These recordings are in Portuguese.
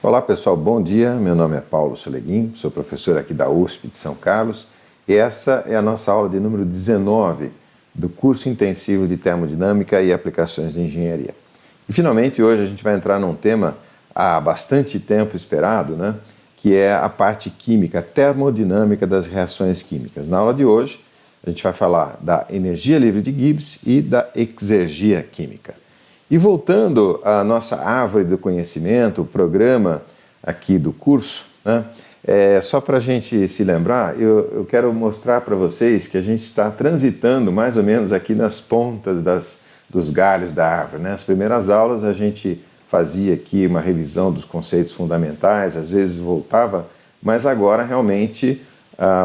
Olá pessoal, bom dia. Meu nome é Paulo Soleguin, sou professor aqui da USP de São Carlos e essa é a nossa aula de número 19 do curso intensivo de termodinâmica e aplicações de engenharia. E finalmente hoje a gente vai entrar num tema há bastante tempo esperado, que é a parte química, a termodinâmica das reações químicas. Na aula de hoje a gente vai falar da energia livre de Gibbs e da exergia química. E voltando à nossa árvore do conhecimento, o programa aqui do curso, só para a gente se lembrar, eu quero mostrar para vocês que a gente está transitando mais ou menos aqui nas pontas dos galhos da árvore. As primeiras aulas a gente fazia aqui uma revisão dos conceitos fundamentais, às vezes voltava, mas agora realmente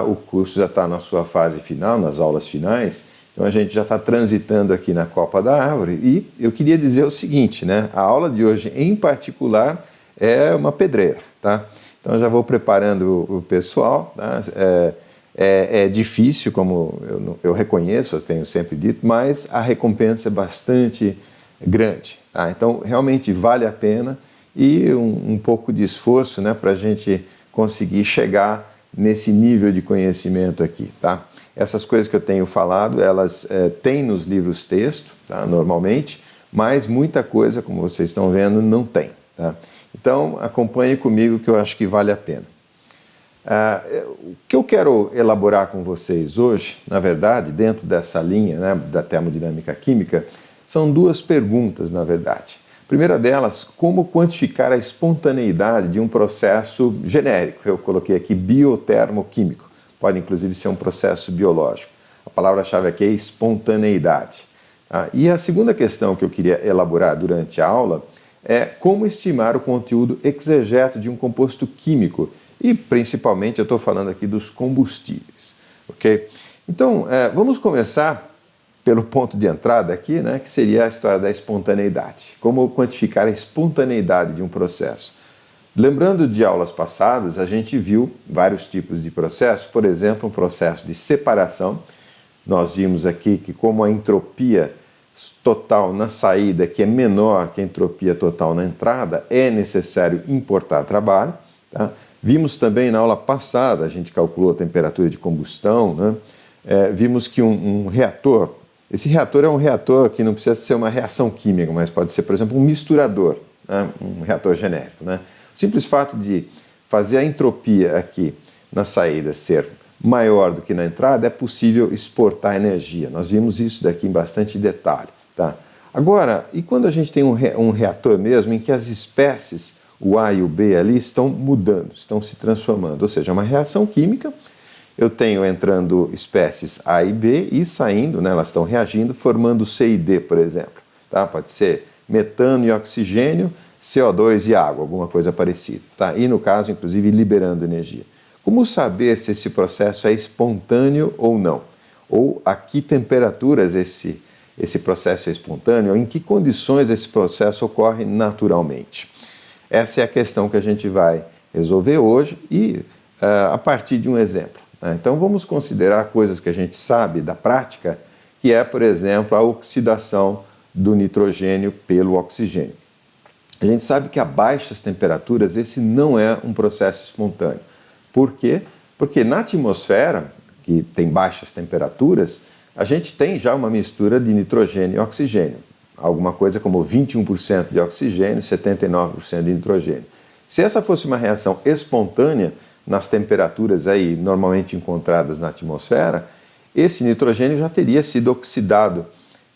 o curso já está na sua fase final, nas aulas finais. Então a gente já está transitando aqui na copa da árvore e eu queria dizer o seguinte, a aula de hoje em particular é uma pedreira, tá? Então eu já vou preparando o pessoal, tá? É difícil, como eu reconheço, eu tenho sempre dito, mas a recompensa é bastante grande, tá? Então realmente vale a pena e um pouco de esforço, para a gente conseguir chegar nesse nível de conhecimento aqui, tá? Essas coisas que eu tenho falado, elas têm nos livros texto, tá, normalmente, mas muita coisa, como vocês estão vendo, não tem. Tá? Então, acompanhe comigo que eu acho que vale a pena. O que eu quero elaborar com vocês hoje, na verdade, dentro dessa linha da termodinâmica química, são duas perguntas, na verdade. A primeira delas, como quantificar a espontaneidade de um processo genérico? Eu coloquei aqui biotermoquímico. Pode, inclusive, ser um processo biológico. A palavra-chave aqui é espontaneidade. E a segunda questão que eu queria elaborar durante a aula é como estimar o conteúdo exegeto de um composto químico. E, principalmente, eu estou falando aqui dos combustíveis. Okay? Então, vamos começar pelo ponto de entrada aqui, que seria a história da espontaneidade. Como quantificar a espontaneidade de um processo. Lembrando de aulas passadas, a gente viu vários tipos de processos, por exemplo, um processo de separação. Nós vimos aqui que como a entropia total na saída, que é menor que a entropia total na entrada, é necessário importar trabalho. Tá? Vimos também na aula passada, a gente calculou a temperatura de combustão, vimos que um reator, esse reator é um reator que não precisa ser uma reação química, mas pode ser, por exemplo, um misturador, um reator genérico, O simples fato de fazer a entropia aqui na saída ser maior do que na entrada, é possível exportar energia. Nós vimos isso daqui em bastante detalhe. Tá? Agora, e quando a gente tem um reator mesmo em que as espécies, o A e o B ali, estão mudando, estão se transformando, ou seja, uma reação química, eu tenho entrando espécies A e B e saindo, elas estão reagindo, formando C e D, por exemplo. Tá? Pode ser metano e oxigênio, CO2 e água, alguma coisa parecida. Tá? E no caso, inclusive, liberando energia. Como saber se esse processo é espontâneo ou não? Ou a que temperaturas esse processo é espontâneo? Ou em que condições esse processo ocorre naturalmente? Essa é a questão que a gente vai resolver hoje e a partir de um exemplo. Então vamos considerar coisas que a gente sabe da prática, que é, por exemplo, a oxidação do nitrogênio pelo oxigênio. A gente sabe que a baixas temperaturas esse não é um processo espontâneo. Por quê? Porque na atmosfera, que tem baixas temperaturas, a gente tem já uma mistura de nitrogênio e oxigênio. Alguma coisa como 21% de oxigênio e 79% de nitrogênio. Se essa fosse uma reação espontânea, nas temperaturas aí normalmente encontradas na atmosfera, esse nitrogênio já teria sido oxidado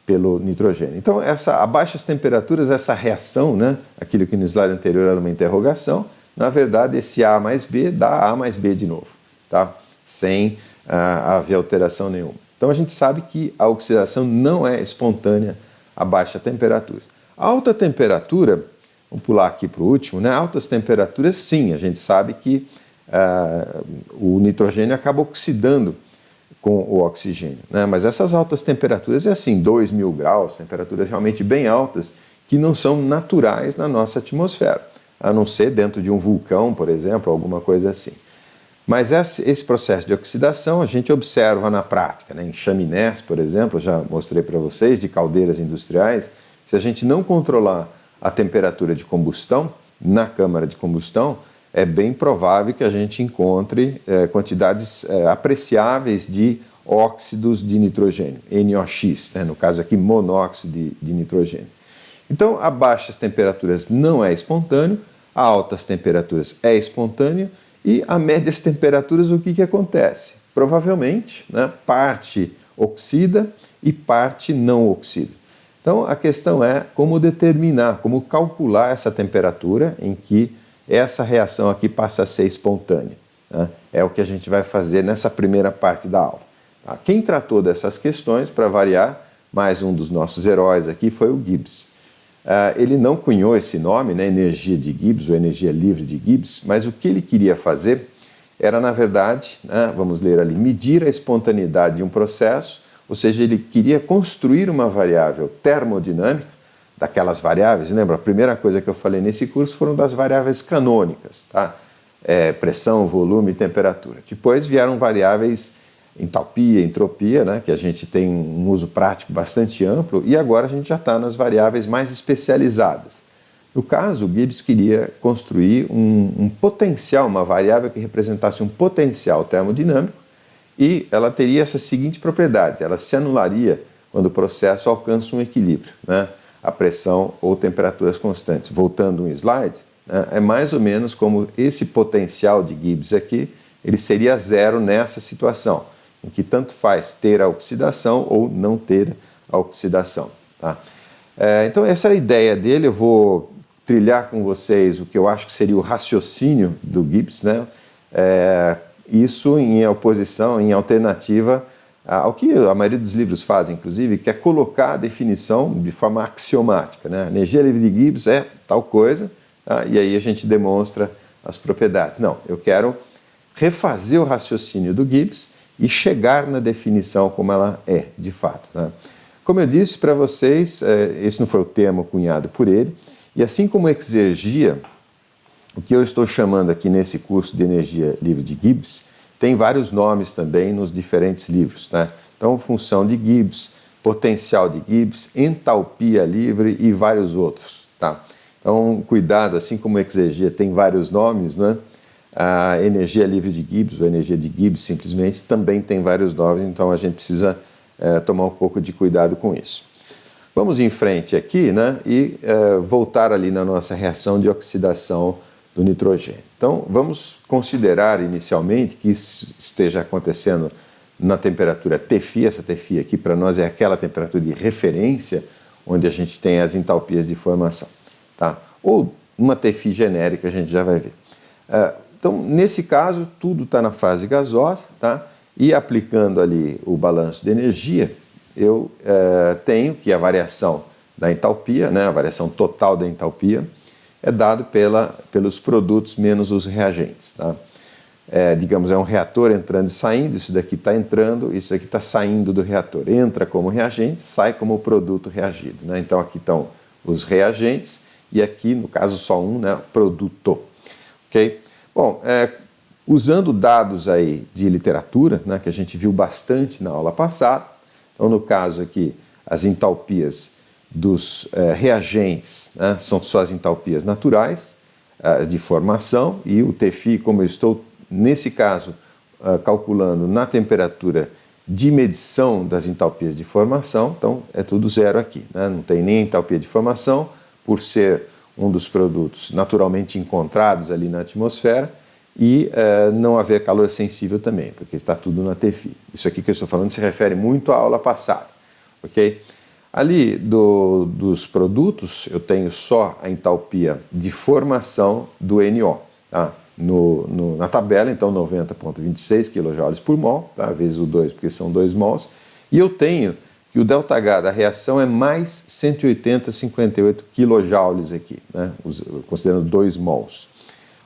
pelo nitrogênio. Então, a baixas temperaturas, essa reação, aquilo que no slide anterior era uma interrogação, na verdade, esse A mais B dá A mais B de novo, tá? Sem haver alteração nenhuma. Então, a gente sabe que a oxidação não é espontânea a baixa temperatura. A alta temperatura, vamos pular aqui para o último, altas temperaturas, sim, a gente sabe que o nitrogênio acaba oxidando com o oxigênio, mas essas altas temperaturas é assim, 2.000 graus, temperaturas realmente bem altas, que não são naturais na nossa atmosfera, a não ser dentro de um vulcão, por exemplo, alguma coisa assim. Mas esse processo de oxidação a gente observa na prática, em chaminés, por exemplo, já mostrei para vocês, de caldeiras industriais, se a gente não controlar a temperatura de combustão, na câmara de combustão, é bem provável que a gente encontre quantidades apreciáveis de óxidos de nitrogênio, NOx, né? No caso aqui monóxido de nitrogênio. Então, a baixas temperaturas não é espontâneo, a altas temperaturas é espontâneo e a médias temperaturas o que acontece? Provavelmente, né, parte oxida e parte não oxida. Então, a questão é como determinar, como calcular essa temperatura em que essa reação aqui passa a ser espontânea, né? É o que a gente vai fazer nessa primeira parte da aula. Tá? Quem tratou dessas questões, para variar, mais um dos nossos heróis aqui foi o Gibbs. Ele não cunhou esse nome, né, energia de Gibbs ou energia livre de Gibbs, mas o que ele queria fazer era, na verdade, né, vamos ler ali, medir a espontaneidade de um processo, ou seja, ele queria construir uma variável termodinâmica, daquelas variáveis, lembra? A primeira coisa que eu falei nesse curso foram das variáveis canônicas, tá? Pressão, volume e temperatura. Depois vieram variáveis entalpia, entropia, né, que a gente tem um uso prático bastante amplo, e agora a gente já está nas variáveis mais especializadas. No caso, o Gibbs queria construir um potencial, uma variável que representasse um potencial termodinâmico, e ela teria essa seguinte propriedade: ela se anularia quando o processo alcança um equilíbrio, né, a pressão ou temperaturas constantes. Voltando um slide, né, é mais ou menos como esse potencial de Gibbs aqui, ele seria zero nessa situação, em que tanto faz ter a oxidação ou não ter a oxidação. Tá? Então essa era a ideia dele. Eu vou trilhar com vocês o que eu acho que seria o raciocínio do Gibbs, né? Isso em oposição, em alternativa ao que a maioria dos livros fazem, inclusive, que é colocar a definição de forma axiomática, né? A energia livre de Gibbs é tal coisa, tá? E aí a gente demonstra as propriedades. Não, eu quero refazer o raciocínio do Gibbs e chegar na definição como ela é, de fato, né? Como eu disse para vocês, esse não foi o termo cunhado por ele, e assim como exergia, o que eu estou chamando aqui nesse curso de energia livre de Gibbs, tem vários nomes também nos diferentes livros, né? Então, função de Gibbs, potencial de Gibbs, entalpia livre e vários outros, tá? Então, cuidado, assim como exergia tem vários nomes, né? A energia livre de Gibbs, ou energia de Gibbs simplesmente, também tem vários nomes, então a gente precisa tomar um pouco de cuidado com isso. Vamos em frente aqui, né, e voltar ali na nossa reação de oxidação do nitrogênio. Então, vamos considerar inicialmente que isso esteja acontecendo na temperatura Tφ. Essa Tφ aqui para nós é aquela temperatura de referência onde a gente tem as entalpias de formação, tá? Ou uma Tφ genérica, a gente já vai ver. Então, nesse caso, tudo está na fase gasosa, tá? E aplicando ali o balanço de energia, eu tenho que a variação da entalpia, né, a variação total da entalpia, é dado pelos produtos menos os reagentes, tá? Digamos, é um reator entrando e saindo, isso daqui está entrando, isso daqui está saindo do reator. Entra como reagente, sai como produto reagido, né? Então, aqui estão os reagentes e aqui, no caso, só um, né, produto. Ok? Bom, usando dados aí de literatura, né, que a gente viu bastante na aula passada, então no caso aqui as entalpias dos reagentes, né, são só as entalpias naturais de formação, e o Tφ, como eu estou nesse caso calculando na temperatura de medição das entalpias de formação, então é tudo zero aqui, né, não tem nem entalpia de formação, por ser um dos produtos naturalmente encontrados ali na atmosfera, e não haver calor sensível também, porque está tudo na Tφ. Isso aqui que eu estou falando se refere muito à aula passada, ok? Ali dos produtos, eu tenho só a entalpia de formação do NO, tá? Na tabela, então, 90,26 kJ por mol, tá? Vezes o 2, porque são 2 mols, e eu tenho que o ΔH da reação é mais 180,58 kJ aqui, né? Considerando 2 mols.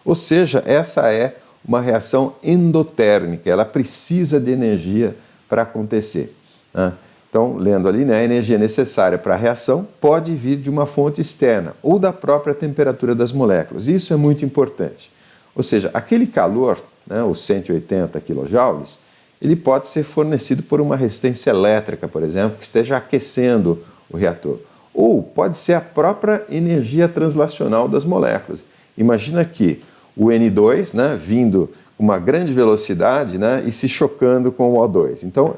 Ou seja, essa é uma reação endotérmica, ela precisa de energia para acontecer, né? Então, lendo ali, né, a energia necessária para a reação pode vir de uma fonte externa ou da própria temperatura das moléculas. Isso é muito importante. Ou seja, aquele calor, né, os 180 kJ, ele pode ser fornecido por uma resistência elétrica, por exemplo, que esteja aquecendo o reator. Ou pode ser a própria energia translacional das moléculas. Imagina que o N2, né, vindo com uma grande velocidade, né, e se chocando com o O2. Então,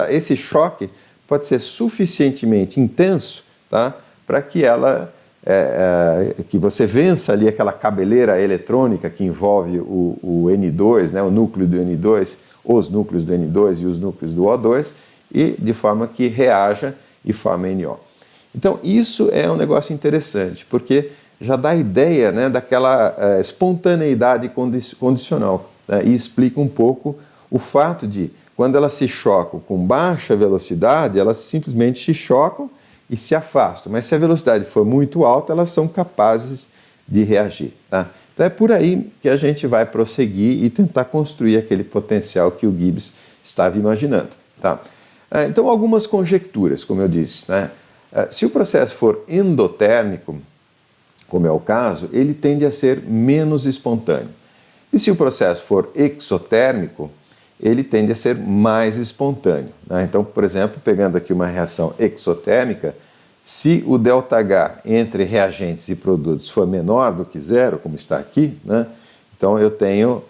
esse choque pode ser suficientemente intenso, tá, para que que você vença ali aquela cabeleira eletrônica que envolve o N2, né, o núcleo do N2, os núcleos do N2 e os núcleos do O2, e de forma que reaja e forme NO. Então, isso é um negócio interessante, porque já dá a ideia, né, daquela espontaneidade condicional, né, e explica um pouco o fato de, quando elas se chocam com baixa velocidade, elas simplesmente se chocam e se afastam. Mas se a velocidade for muito alta, elas são capazes de reagir. Tá? Então é por aí que a gente vai prosseguir e tentar construir aquele potencial que o Gibbs estava imaginando. Tá? Então, algumas conjecturas, como eu disse, né? Se o processo for endotérmico, como é o caso, ele tende a ser menos espontâneo. E se o processo for exotérmico, ele tende a ser mais espontâneo, né? Então, por exemplo, pegando aqui uma reação exotérmica, se o ΔH entre reagentes e produtos for menor do que zero, como está aqui, né? Então eu tenho,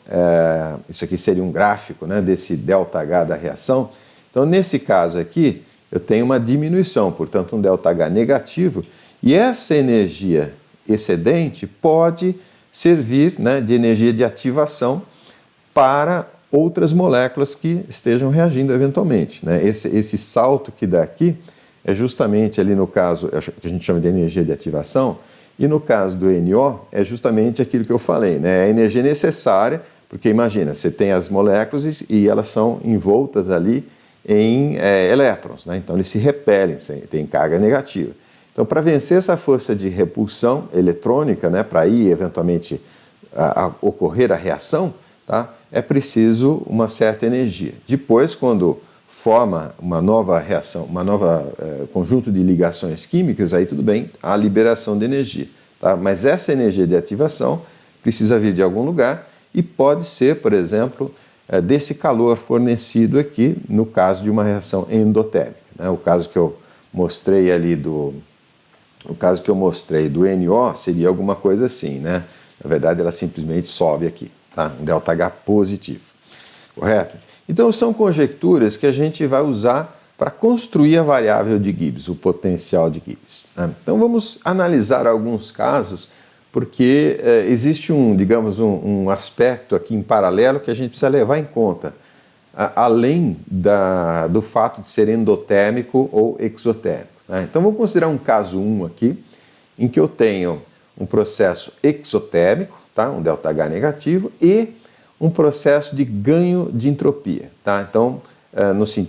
isso aqui seria um gráfico, né, desse ΔH da reação. Então, nesse caso aqui, eu tenho uma diminuição, portanto, um ΔH negativo, e essa energia excedente pode servir, né, de energia de ativação para outras moléculas que estejam reagindo eventualmente, né? Esse salto que dá aqui é justamente ali no caso, que a gente chama de energia de ativação, e no caso do NO é justamente aquilo que eu falei, né? É a energia necessária, porque imagina, você tem as moléculas e elas são envoltas ali em elétrons, né? Então eles se repelem, tem carga negativa. Então, para vencer essa força de repulsão eletrônica, né, para ir eventualmente ocorrer a reação, tá, é preciso uma certa energia. Depois, quando forma uma nova reação, uma nova conjunto de ligações químicas, aí tudo bem, há liberação de energia. Tá? Mas essa energia de ativação precisa vir de algum lugar e pode ser, por exemplo, desse calor fornecido aqui, no caso de uma reação endotérmica, né? O caso que eu mostrei ali do NO seria alguma coisa assim, né? Na verdade, ela simplesmente sobe aqui, tá? Um ΔH positivo, correto? Então, são conjecturas que a gente vai usar para construir a variável de Gibbs, o potencial de Gibbs, né? Então, vamos analisar alguns casos, porque existe digamos, um aspecto aqui em paralelo que a gente precisa levar em conta, além do fato de ser endotérmico ou exotérmico, né? Então, vamos considerar um caso 1 aqui, em que eu tenho um processo exotérmico, tá? Um ΔH negativo, e um processo de ganho de entropia. Tá? Então,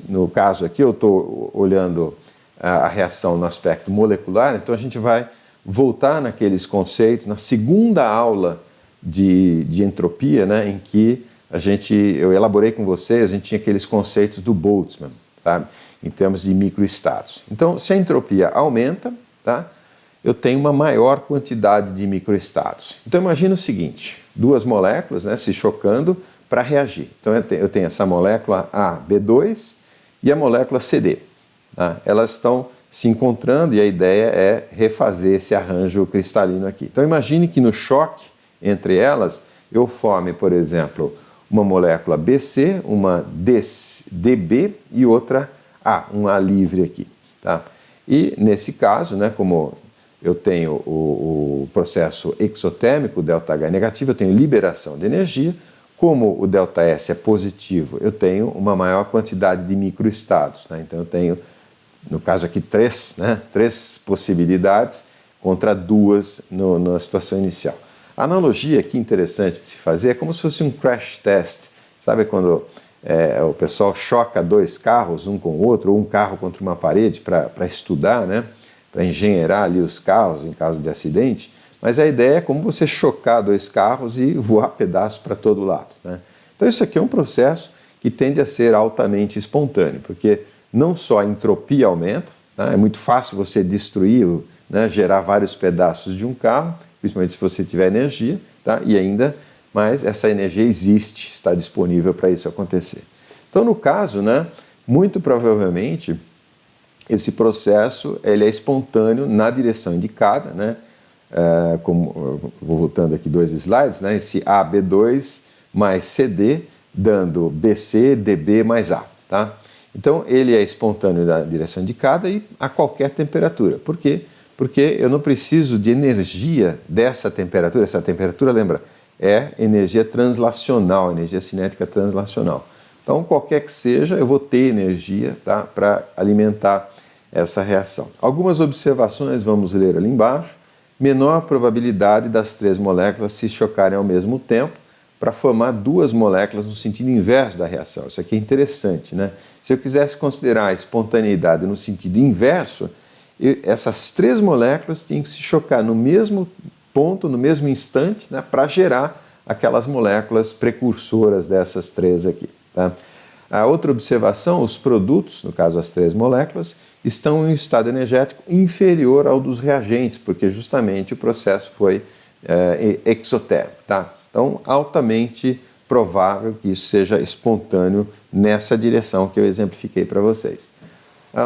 no caso aqui, eu estou olhando a reação no aspecto molecular, então a gente vai voltar naqueles conceitos, na segunda aula de entropia, né, em que eu elaborei com vocês, a gente tinha aqueles conceitos do Boltzmann, tá? Em termos de microestados. Então, se a entropia aumenta, tá, eu tenho uma maior quantidade de microestados. Então, imagina o seguinte, duas moléculas, né, se chocando para reagir. Então, eu tenho essa molécula A, B2 e a molécula CD. Tá? Elas estão se encontrando e a ideia é refazer esse arranjo cristalino aqui. Então, imagine que no choque entre elas, eu forme, por exemplo, uma molécula BC, uma DB e outra A, um A livre aqui. Tá? E, nesse caso, né, como eu tenho o processo exotérmico, o ΔH negativo, eu tenho liberação de energia. Como o ΔS é positivo, eu tenho uma maior quantidade de microestados, né? Então eu tenho, no caso aqui, três possibilidades contra duas na situação inicial. A analogia aqui interessante de se fazer é como se fosse um crash test. Sabe quando o pessoal choca dois carros, um com o outro, ou um carro contra uma parede para estudar, né? Para engenheirar ali os carros em caso de acidente, mas a ideia é como você chocar dois carros e voar pedaços para todo lado, né? Então isso aqui é um processo que tende a ser altamente espontâneo, porque não só a entropia aumenta, né? É muito fácil você destruir, né, gerar vários pedaços de um carro, principalmente se você tiver energia, tá? E ainda mais essa energia existe, está disponível para isso acontecer. Então no caso, né, muito provavelmente esse processo ele é espontâneo na direção indicada, né? vou voltando aqui 2 slides, né, esse AB2 mais CD, dando BC, DB mais A. Tá? Então, ele é espontâneo na direção indicada e a qualquer temperatura. Por quê? Porque eu não preciso de energia dessa temperatura. Essa temperatura, lembra, é energia translacional, energia cinética translacional. Então, qualquer que seja, eu vou ter energia, tá, para alimentar essa reação. Algumas observações vamos ler ali embaixo. Menor probabilidade das 3 moléculas se chocarem ao mesmo tempo para formar 2 moléculas no sentido inverso da reação. Isso aqui é interessante, né? Se eu quisesse considerar a espontaneidade no sentido inverso, essas 3 moléculas tinham que se chocar no mesmo ponto, no mesmo instante, né, para gerar aquelas moléculas precursoras dessas 3 aqui. Tá? A outra observação, os produtos, no caso as 3 moléculas, estão em um estado energético inferior ao dos reagentes, porque justamente o processo foi exotérmico. Tá? Então, altamente provável que isso seja espontâneo nessa direção que eu exemplifiquei para vocês.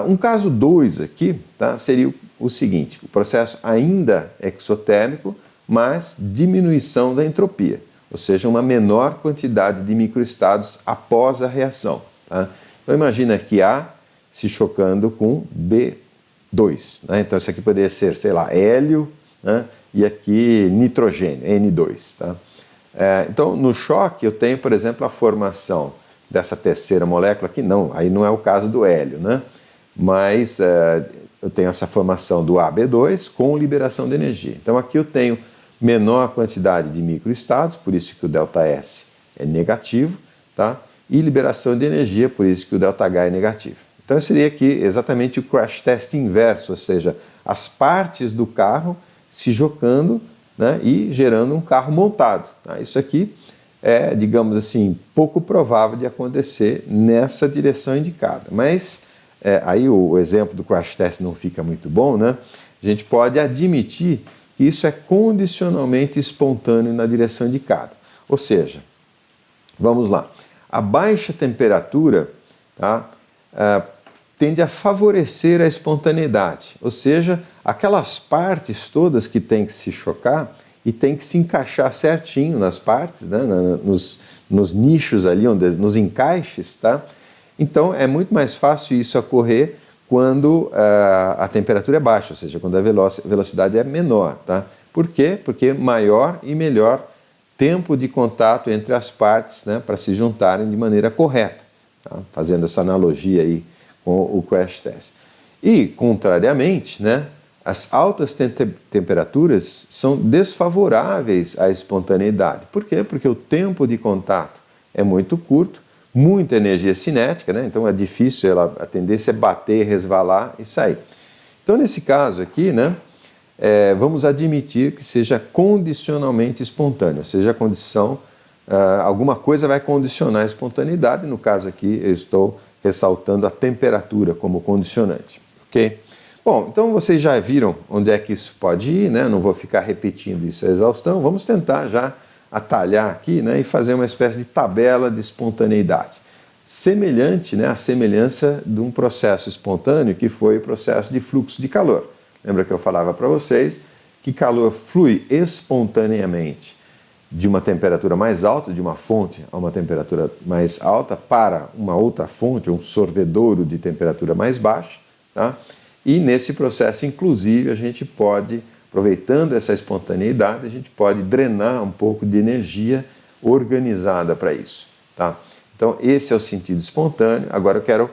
Um caso 2 aqui, tá, seria o seguinte: o processo ainda exotérmico, mas diminuição da entropia, ou seja, uma menor quantidade de microestados após a reação. Tá? Então imagina aqui A se chocando com B2. Né? Então isso aqui poderia ser, sei lá, hélio, né? E aqui nitrogênio, N2. Tá? Então no choque eu tenho, por exemplo, a formação dessa terceira molécula aqui, não, aí não é o caso do hélio, né? Mas eu tenho essa formação do AB2 com liberação de energia. Então aqui eu tenho menor quantidade de microestados, por isso que o ΔS é negativo, tá? E liberação de energia, por isso que o ΔH é negativo. Então seria aqui exatamente o crash test inverso, ou seja, as partes do carro se chocando, né, e gerando um carro montado. Tá? Isso aqui é, digamos assim, pouco provável de acontecer nessa direção indicada. Mas aí o exemplo do crash test não fica muito bom, né? A gente pode admitir que isso é condicionalmente espontâneo na direção indicada. Ou seja, vamos lá, a baixa temperatura, tá, tende a favorecer a espontaneidade, ou seja, aquelas partes todas que têm que se chocar e tem que se encaixar certinho nas partes, né, nos nichos ali, nos encaixes, tá? Então é muito mais fácil isso ocorrer quando a temperatura é baixa, ou seja, quando a velocidade é menor. Tá? Por quê? Porque maior e melhor tempo de contato entre as partes, né, para se juntarem de maneira correta, tá? Fazendo essa analogia aí com o crash test. E, contrariamente, né, as altas temperaturas são desfavoráveis à espontaneidade. Por quê? Porque o tempo de contato é muito curto, muita energia cinética, né? Então é difícil, a tendência é bater, resvalar e sair. Então nesse caso aqui, né, vamos admitir que seja condicionalmente espontâneo, ou seja, a condição, alguma coisa vai condicionar a espontaneidade, no caso aqui eu estou ressaltando a temperatura como condicionante, ok? Bom, então vocês já viram onde é que isso pode ir, né? Não vou ficar repetindo isso a exaustão, vamos tentar já atalhar aqui, né, e fazer uma espécie de tabela de espontaneidade. Semelhante, né, à semelhança de um processo espontâneo que foi o processo de fluxo de calor. Lembra que eu falava para vocês que calor flui espontaneamente de uma temperatura mais alta, de uma fonte a uma temperatura mais alta, para uma outra fonte, um sorvedouro de temperatura mais baixa. Tá? E nesse processo, inclusive, a gente pode, aproveitando essa espontaneidade, a gente pode drenar um pouco de energia organizada para isso. Tá? Então, esse é o sentido espontâneo. Agora eu quero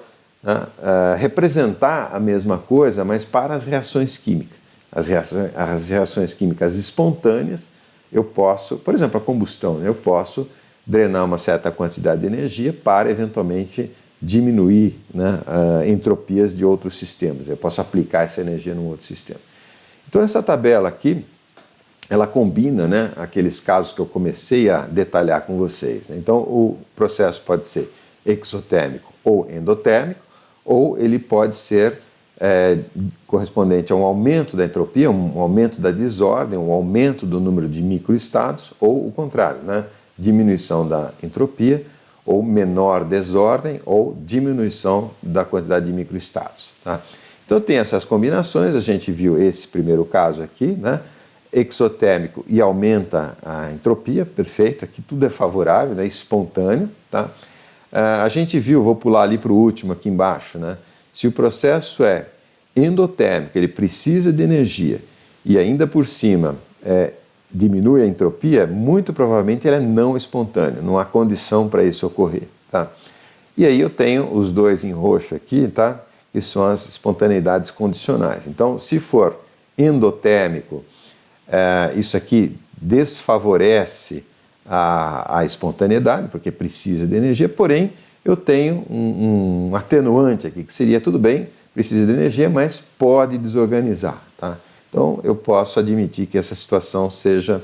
representar a mesma coisa, mas para as reações químicas. As reações químicas espontâneas, eu posso, por exemplo, a combustão, eu posso drenar uma certa quantidade de energia para, eventualmente, diminuir, né, entropias de outros sistemas. Eu posso aplicar essa energia num outro sistema. Então essa tabela aqui, ela combina, né, aqueles casos que eu comecei a detalhar com vocês. Né? Então o processo pode ser exotérmico ou endotérmico, ou ele pode ser correspondente a um aumento da entropia, um aumento da desordem, um aumento do número de microestados, ou o contrário, né, diminuição da entropia, ou menor desordem, ou diminuição da quantidade de microestados. Tá? Então tem essas combinações, a gente viu esse primeiro caso aqui, né? exotérmico e aumenta a entropia, perfeito, aqui tudo é favorável, né, espontâneo. Tá? A gente viu, vou pular ali para o último aqui embaixo, né, se o processo é endotérmico, ele precisa de energia e ainda por cima diminui a entropia, muito provavelmente ele é não espontâneo, não há condição para isso ocorrer. Tá? E aí eu tenho os dois em roxo aqui, tá? Que são as espontaneidades condicionais. Então, se for endotérmico, isso aqui desfavorece a espontaneidade, porque precisa de energia, porém eu tenho um atenuante aqui, que seria tudo bem, precisa de energia, mas pode desorganizar. Tá? Então eu posso admitir que essa situação seja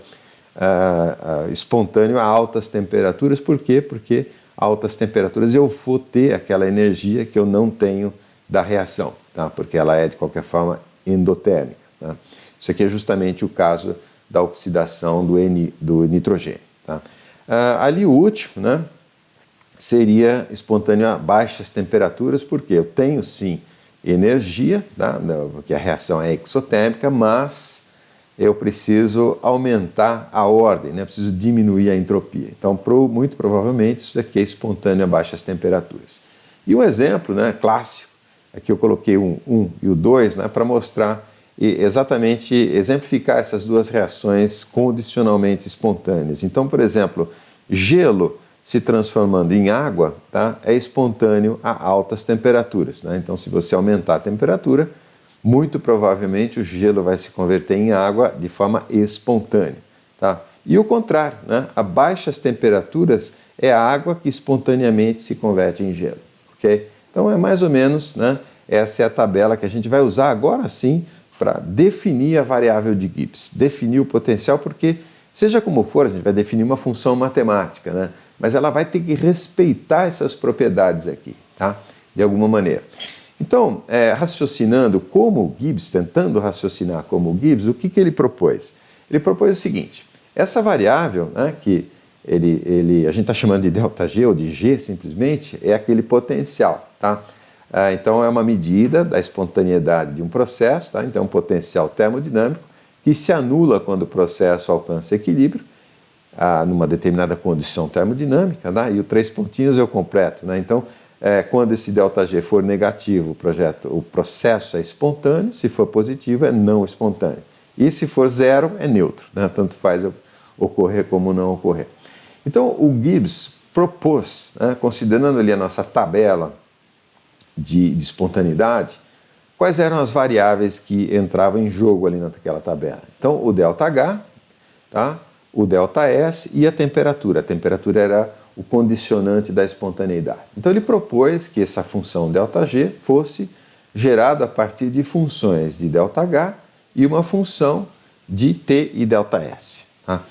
espontânea a altas temperaturas. Por quê? Porque a altas temperaturas eu vou ter aquela energia que eu não tenho da reação, tá? Porque ela é de qualquer forma endotérmica. Tá? Isso aqui é justamente o caso da oxidação do nitrogênio. Tá? Ali o último, né, seria espontâneo a baixas temperaturas, porque eu tenho sim energia, tá? Porque a reação é exotérmica, mas eu preciso aumentar a ordem, né? Preciso diminuir a entropia. Então, muito provavelmente, isso daqui é espontâneo a baixas temperaturas. E um exemplo, né, clássico, aqui eu coloquei o 1 e o 2, né, para mostrar exatamente, exemplificar essas duas reações condicionalmente espontâneas. Então, por exemplo, gelo se transformando em água, tá, é espontâneo a altas temperaturas. Né? Então, se você aumentar a temperatura, muito provavelmente o gelo vai se converter em água de forma espontânea. Tá? E o contrário, né? A baixas temperaturas é a água que espontaneamente se converte em gelo. Okay? Então, é mais ou menos, né, essa é a tabela que a gente vai usar agora sim para definir a variável de Gibbs, definir o potencial, porque, seja como for, a gente vai definir uma função matemática, né? Mas ela vai ter que respeitar essas propriedades aqui, tá? De alguma maneira. Então, raciocinando como Gibbs, tentando raciocinar como Gibbs, o que ele propôs? Ele propôs o seguinte, essa variável, né, que a gente está chamando de ΔG ou de G simplesmente, é aquele potencial, tá? Então, é uma medida da espontaneidade de um processo, tá? Então, um potencial termodinâmico que se anula quando o processo alcança equilíbrio, numa determinada condição termodinâmica, né? E o 3 pontinhos eu completo. Né? Então, quando esse ΔG for negativo, o processo é espontâneo, se for positivo, é não espontâneo. E se for zero, é neutro, né? Tanto faz ocorrer como não ocorrer. Então, o Gibbs propôs, né, considerando ali a nossa tabela de espontaneidade, quais eram as variáveis que entravam em jogo ali naquela tabela. Então, o ΔH, tá? O ΔS e a temperatura. A temperatura era o condicionante da espontaneidade. Então, ele propôs que essa função ΔG fosse gerada a partir de funções de ΔH e uma função de T e ΔS. Tá?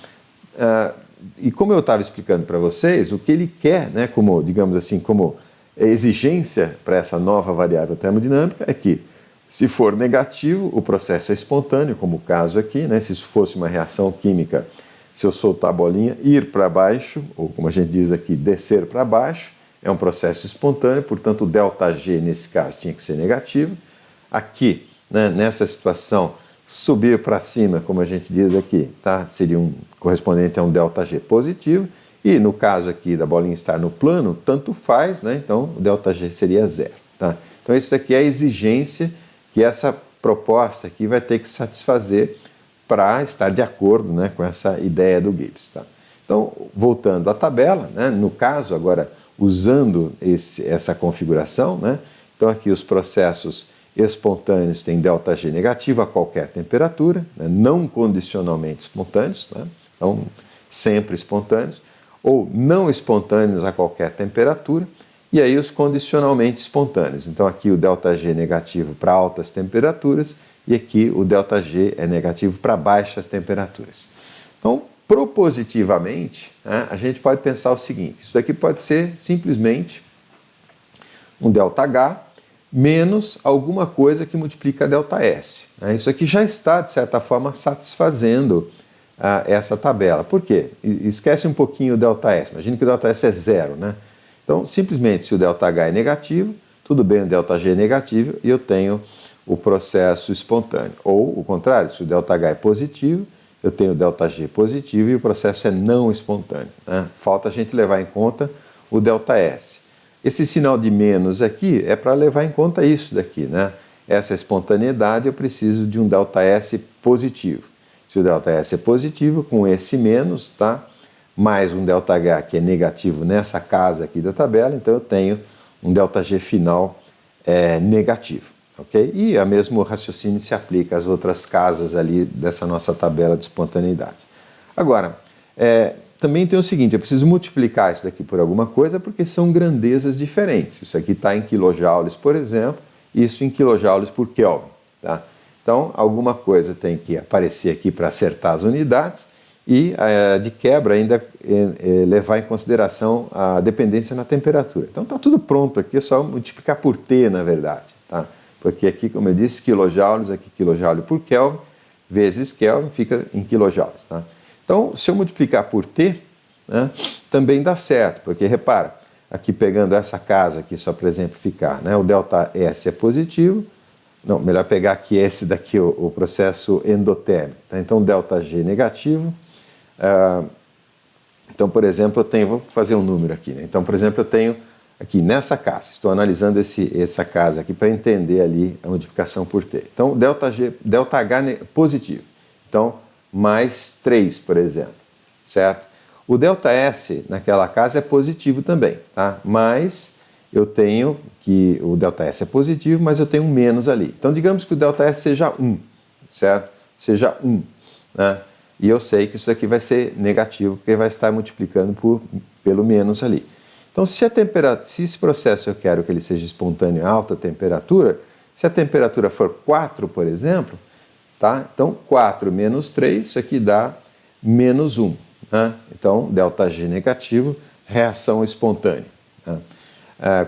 E como eu estava explicando para vocês, o que ele quer, né, como, digamos assim, como exigência para essa nova variável termodinâmica é que, se for negativo, o processo é espontâneo, como o caso aqui, né? Se isso fosse uma reação química, se eu soltar a bolinha, ir para baixo, ou como a gente diz aqui, descer para baixo, é um processo espontâneo, portanto o ΔG nesse caso tinha que ser negativo. Aqui, né, nessa situação, subir para cima, como a gente diz aqui, tá? Seria correspondente a um ΔG positivo, e no caso aqui da bolinha estar no plano, tanto faz, né? Então o ΔG seria zero. Tá? Então isso daqui é a exigência que essa proposta aqui vai ter que satisfazer para estar de acordo, né, com essa ideia do Gibbs. Tá? Então, voltando à tabela, né, no caso agora, usando essa configuração, né, então aqui os processos espontâneos têm ΔG negativo a qualquer temperatura, né, não condicionalmente espontâneos, né, então sempre espontâneos, ou não espontâneos a qualquer temperatura, e aí os condicionalmente espontâneos. Então aqui o ΔG negativo para altas temperaturas e aqui o ΔG é negativo para baixas temperaturas. Então, propositivamente, né, a gente pode pensar o seguinte, isso daqui pode ser simplesmente um ΔH menos alguma coisa que multiplica ΔS. Né? Isso aqui já está, de certa forma, satisfazendo essa tabela. Por quê? Esquece um pouquinho o ΔS. Imagina que o ΔS é zero, né? Então, simplesmente, se o ΔH é negativo, tudo bem, o ΔG é negativo e eu tenho o processo espontâneo. Ou, o contrário, se o ΔH é positivo, eu tenho ΔG positivo e o processo é não espontâneo, né? Falta a gente levar em conta o ΔS. Esse sinal de menos aqui é para levar em conta isso daqui, né? Essa espontaneidade eu preciso de um ΔS positivo. Se o ΔS é positivo, com esse menos, tá? Mais um ΔH que é negativo nessa casa aqui da tabela, então eu tenho um ΔG final negativo, ok? E o mesmo raciocínio se aplica às outras casas ali dessa nossa tabela de espontaneidade. Agora, também tem o seguinte, eu preciso multiplicar isso daqui por alguma coisa porque são grandezas diferentes. Isso aqui está em quilojoules, por exemplo, isso em quilojoules por Kelvin, tá? Então, alguma coisa tem que aparecer aqui para acertar as unidades e, de quebra, ainda levar em consideração a dependência na temperatura. Então, está tudo pronto aqui, é só multiplicar por T, na verdade, tá? Porque aqui, como eu disse, quilojoules, aqui quilojoule por Kelvin, vezes Kelvin, fica em quilojoules, tá? Então, se eu multiplicar por T, né, também dá certo, porque, repara, aqui pegando essa casa aqui só para exemplificar, né, o ΔS é positivo, não, melhor pegar aqui esse daqui, o processo endotérmico, tá? Então, ΔG negativo. Então, por exemplo, eu tenho, vou fazer um número aqui, né? Então, por exemplo, eu tenho aqui nessa casa, estou analisando essa casa aqui para entender ali a multiplicação por T. Então, ΔH positivo, então, mais 3, por exemplo, certo? O ΔS naquela casa é positivo também, tá? Mas eu tenho que o ΔS é positivo, mas eu tenho um menos ali. Então, digamos que o ΔS seja 1, certo? Seja 1, né? E eu sei que isso aqui vai ser negativo, porque vai estar multiplicando pelo menos ali. Então, se esse processo eu quero que ele seja espontâneo a alta temperatura, se a temperatura for 4, por exemplo, tá? Então, 4 menos 3, isso aqui dá menos 1. Né? Então, ΔG negativo, reação espontânea. Né?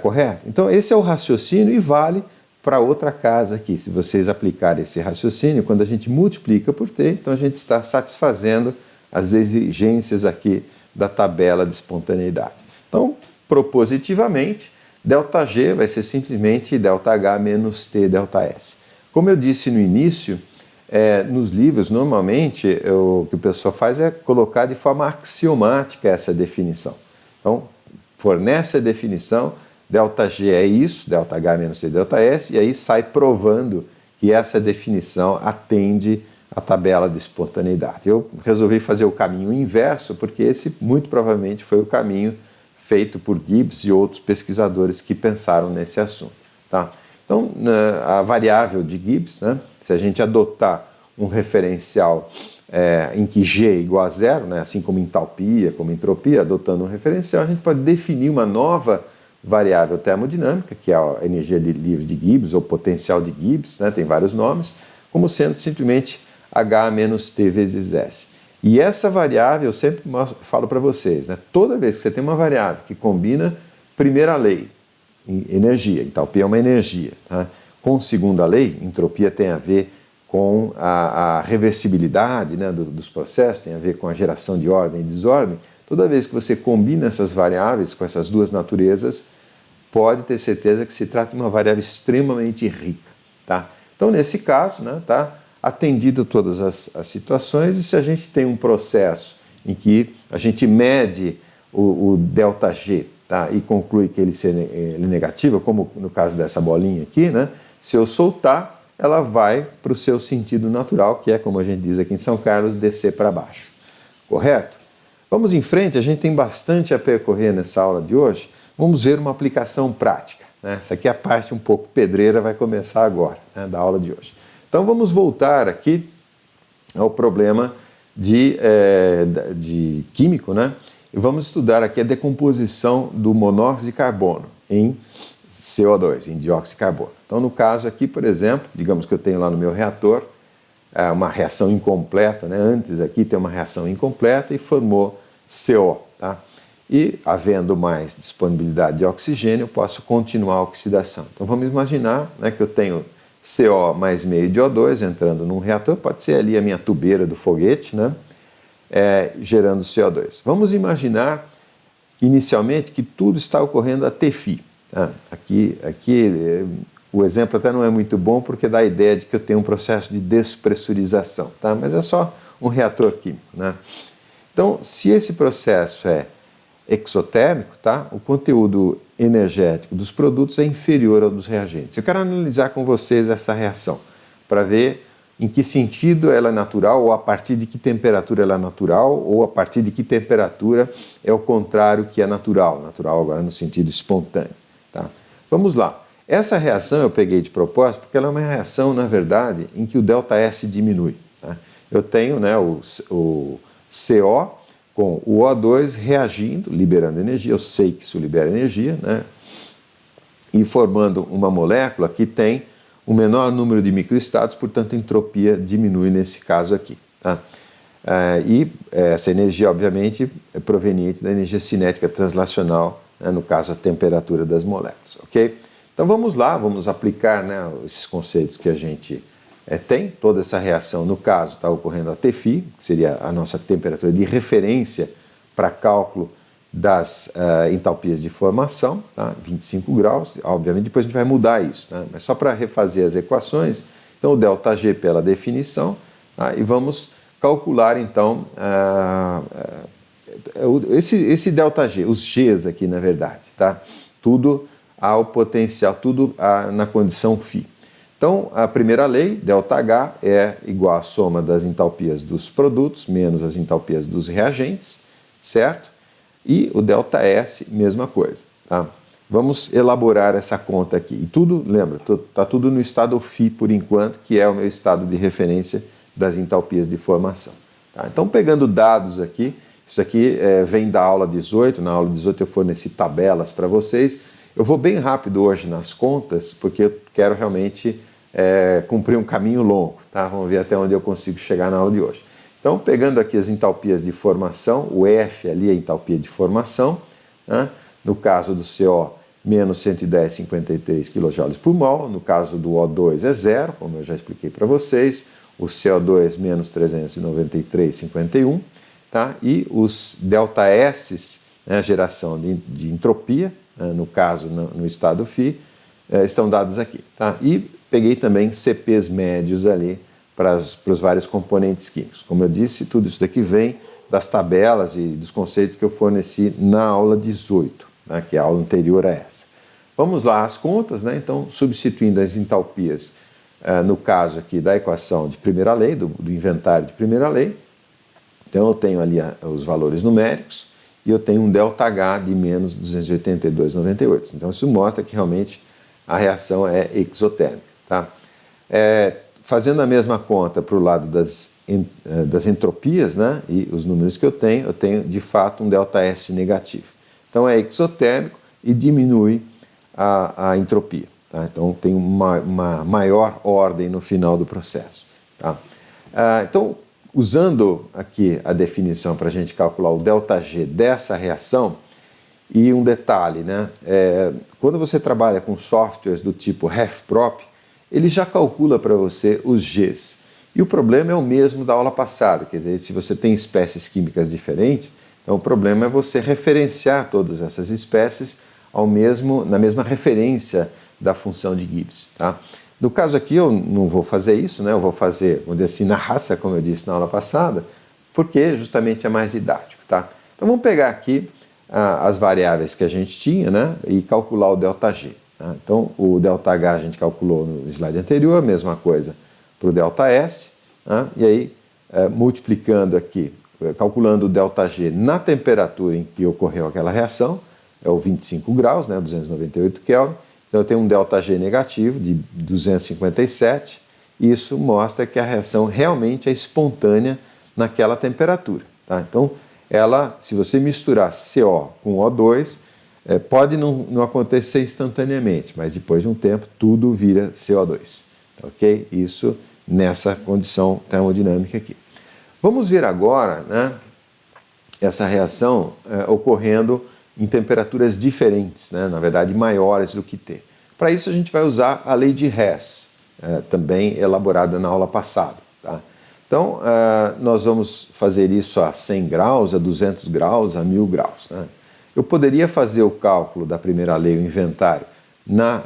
Correto? Então, esse é o raciocínio e vale para outra casa aqui. Se vocês aplicarem esse raciocínio, quando a gente multiplica por T, então a gente está satisfazendo as exigências aqui da tabela de espontaneidade. Então, propositivamente, ΔG vai ser simplesmente ΔH menos T ΔS. Como eu disse no início, nos livros, normalmente, o que o pessoal faz é colocar de forma axiomática essa definição. Então, fornece a definição, ΔG é isso, ΔH menos T ΔS, e aí sai provando que essa definição atende à tabela de espontaneidade. Eu resolvi fazer o caminho inverso, porque esse muito provavelmente foi o caminho feito por Gibbs e outros pesquisadores que pensaram nesse assunto. Tá? Então, a variável de Gibbs, né, se a gente adotar um referencial em que G é igual a zero, né, assim como entalpia, como entropia, adotando um referencial, a gente pode definir uma nova variável termodinâmica, que é a energia livre de Gibbs, ou potencial de Gibbs, né, tem vários nomes, como sendo simplesmente H menos T vezes S. E essa variável, eu sempre falo para vocês, né, toda vez que você tem uma variável que combina primeira lei, energia, entalpia é uma energia, tá? Com segunda lei, entropia tem a ver com a reversibilidade, né, dos processos, tem a ver com a geração de ordem e desordem. Toda vez que você combina essas variáveis com essas duas naturezas, pode ter certeza que se trata de uma variável extremamente rica. Tá? Então, nesse caso, né, tá atendido todas as situações, e se a gente tem um processo em que a gente mede o ΔG, tá, e conclui que ele é negativo, como no caso dessa bolinha aqui, né, se eu soltar, ela vai para o seu sentido natural, que é, como a gente diz aqui em São Carlos, descer para baixo. Correto? Vamos em frente, a gente tem bastante a percorrer nessa aula de hoje. Vamos ver uma aplicação prática, né? Essa aqui é a parte um pouco pedreira, vai começar agora, né, da aula de hoje. Então vamos voltar aqui ao problema de químico, né? E vamos estudar aqui a decomposição do monóxido de carbono em CO2, em dióxido de carbono. Então, no caso aqui, por exemplo, digamos que eu tenho lá no meu reator uma reação incompleta, né? Antes aqui tem uma reação incompleta e formou CO, tá? E, havendo mais disponibilidade de oxigênio, eu posso continuar a oxidação. Então, vamos imaginar, né, que eu tenho CO mais meio de O2 entrando num reator, pode ser ali a minha tubeira do foguete, né? Gerando CO2. Vamos imaginar, inicialmente, que tudo está ocorrendo a Tφ. Tá? Aqui o exemplo até não é muito bom porque dá a ideia de que eu tenho um processo de despressurização, tá? Mas é só um reator químico, né? Então, se esse processo é exotérmico, tá? O conteúdo energético dos produtos é inferior ao dos reagentes. Eu quero analisar com vocês essa reação para ver em que sentido ela é natural, ou a partir de que temperatura ela é natural, ou a partir de que temperatura é o contrário que é natural. Natural agora no sentido espontâneo. Tá? Vamos lá. Essa reação eu peguei de propósito porque ela é uma reação, na verdade, em que o ΔS diminui. Tá? Eu tenho, né, o CO com o O2 reagindo, liberando energia, eu sei que isso libera energia, né, e formando uma molécula que tem o menor número de microestados, portanto a entropia diminui nesse caso aqui. Tá? E essa energia, obviamente, é proveniente da energia cinética translacional, né, no caso a temperatura das moléculas. Okay? Então vamos lá, vamos aplicar, né, esses conceitos que a gente tem. Toda essa reação, no caso, está ocorrendo a TFI, que seria a nossa temperatura de referência para cálculo das entalpias de formação, tá? 25 graus. Obviamente depois a gente vai mudar isso, né? Mas só para refazer as equações. Então o ΔG pela definição, tá? E vamos calcular então esse ΔG, os Gs aqui na verdade, tá? Tudo ao potencial, tudo na condição φ. Então, a primeira lei, ΔH, é igual à soma das entalpias dos produtos menos as entalpias dos reagentes, certo? E o ΔS, mesma coisa. Tá? Vamos elaborar essa conta aqui. E tudo, lembra, está tudo no estado φ por enquanto, que é o meu estado de referência das entalpias de formação. Tá? Então, pegando dados aqui, isso aqui vem da aula 18, na aula 18 eu forneci tabelas para vocês. Eu vou bem rápido hoje nas contas, porque eu quero realmente cumprir um caminho longo. Tá? Vamos ver até onde eu consigo chegar na aula de hoje. Então, pegando aqui as entalpias de formação, o F ali é a entalpia de formação, né? No caso do CO, menos 110,53 kJ por mol, no caso do O2 é zero, como eu já expliquei para vocês, o CO2 menos 393,51, tá? E os ΔS, né, geração de entropia, no caso no estado φ, estão dados aqui. Tá? E peguei também CPs médios ali para os vários componentes químicos. Como eu disse, tudo isso daqui vem das tabelas e dos conceitos que eu forneci na aula 18, né, que é a aula anterior a essa. Vamos lá às contas, né? Então, substituindo as entalpias, no caso aqui da equação de primeira lei, do inventário de primeira lei, então eu tenho ali os valores numéricos e eu tenho um ΔH de menos 282,98. Então, isso mostra que realmente a reação é exotérmica. Tá? Fazendo a mesma conta para o lado das entropias, né, e os números que eu tenho de fato um ΔS negativo. Então é exotérmico e diminui a entropia. Tá? Então tem uma maior ordem no final do processo. Tá? Então, usando aqui a definição para a gente calcular o ΔG dessa reação, e um detalhe, né, quando você trabalha com softwares do tipo RefProp, ele já calcula para você os Gs. E o problema é o mesmo da aula passada, quer dizer, se você tem espécies químicas diferentes, então o problema é você referenciar todas essas espécies na mesma referência da função de Gibbs. Tá? No caso aqui eu não vou fazer isso, né? Eu vou fazer, vamos dizer assim, na raça, como eu disse na aula passada, porque justamente é mais didático. Tá? Então vamos pegar aqui as variáveis que a gente tinha, né? E calcular o ΔG. Tá? Então, o ΔH a gente calculou no slide anterior, mesma coisa para o ΔS, tá? E aí, multiplicando aqui, calculando o ΔG na temperatura em que ocorreu aquela reação, é o 25 graus, né, 298 Kelvin, então eu tenho um ΔG negativo de 257, e isso mostra que a reação realmente é espontânea naquela temperatura. Tá? Então, se você misturar CO com O2, pode não acontecer instantaneamente, mas depois de um tempo tudo vira CO2. Ok? Isso nessa condição termodinâmica aqui. Vamos ver agora, né, essa reação ocorrendo em temperaturas diferentes, né, na verdade maiores do que T. Para isso a gente vai usar a lei de Hess, também elaborada na aula passada. Tá? Então, nós vamos fazer isso a 100 graus, a 200 graus, a 1000 graus. Né? Eu poderia fazer o cálculo da primeira lei, o inventário, na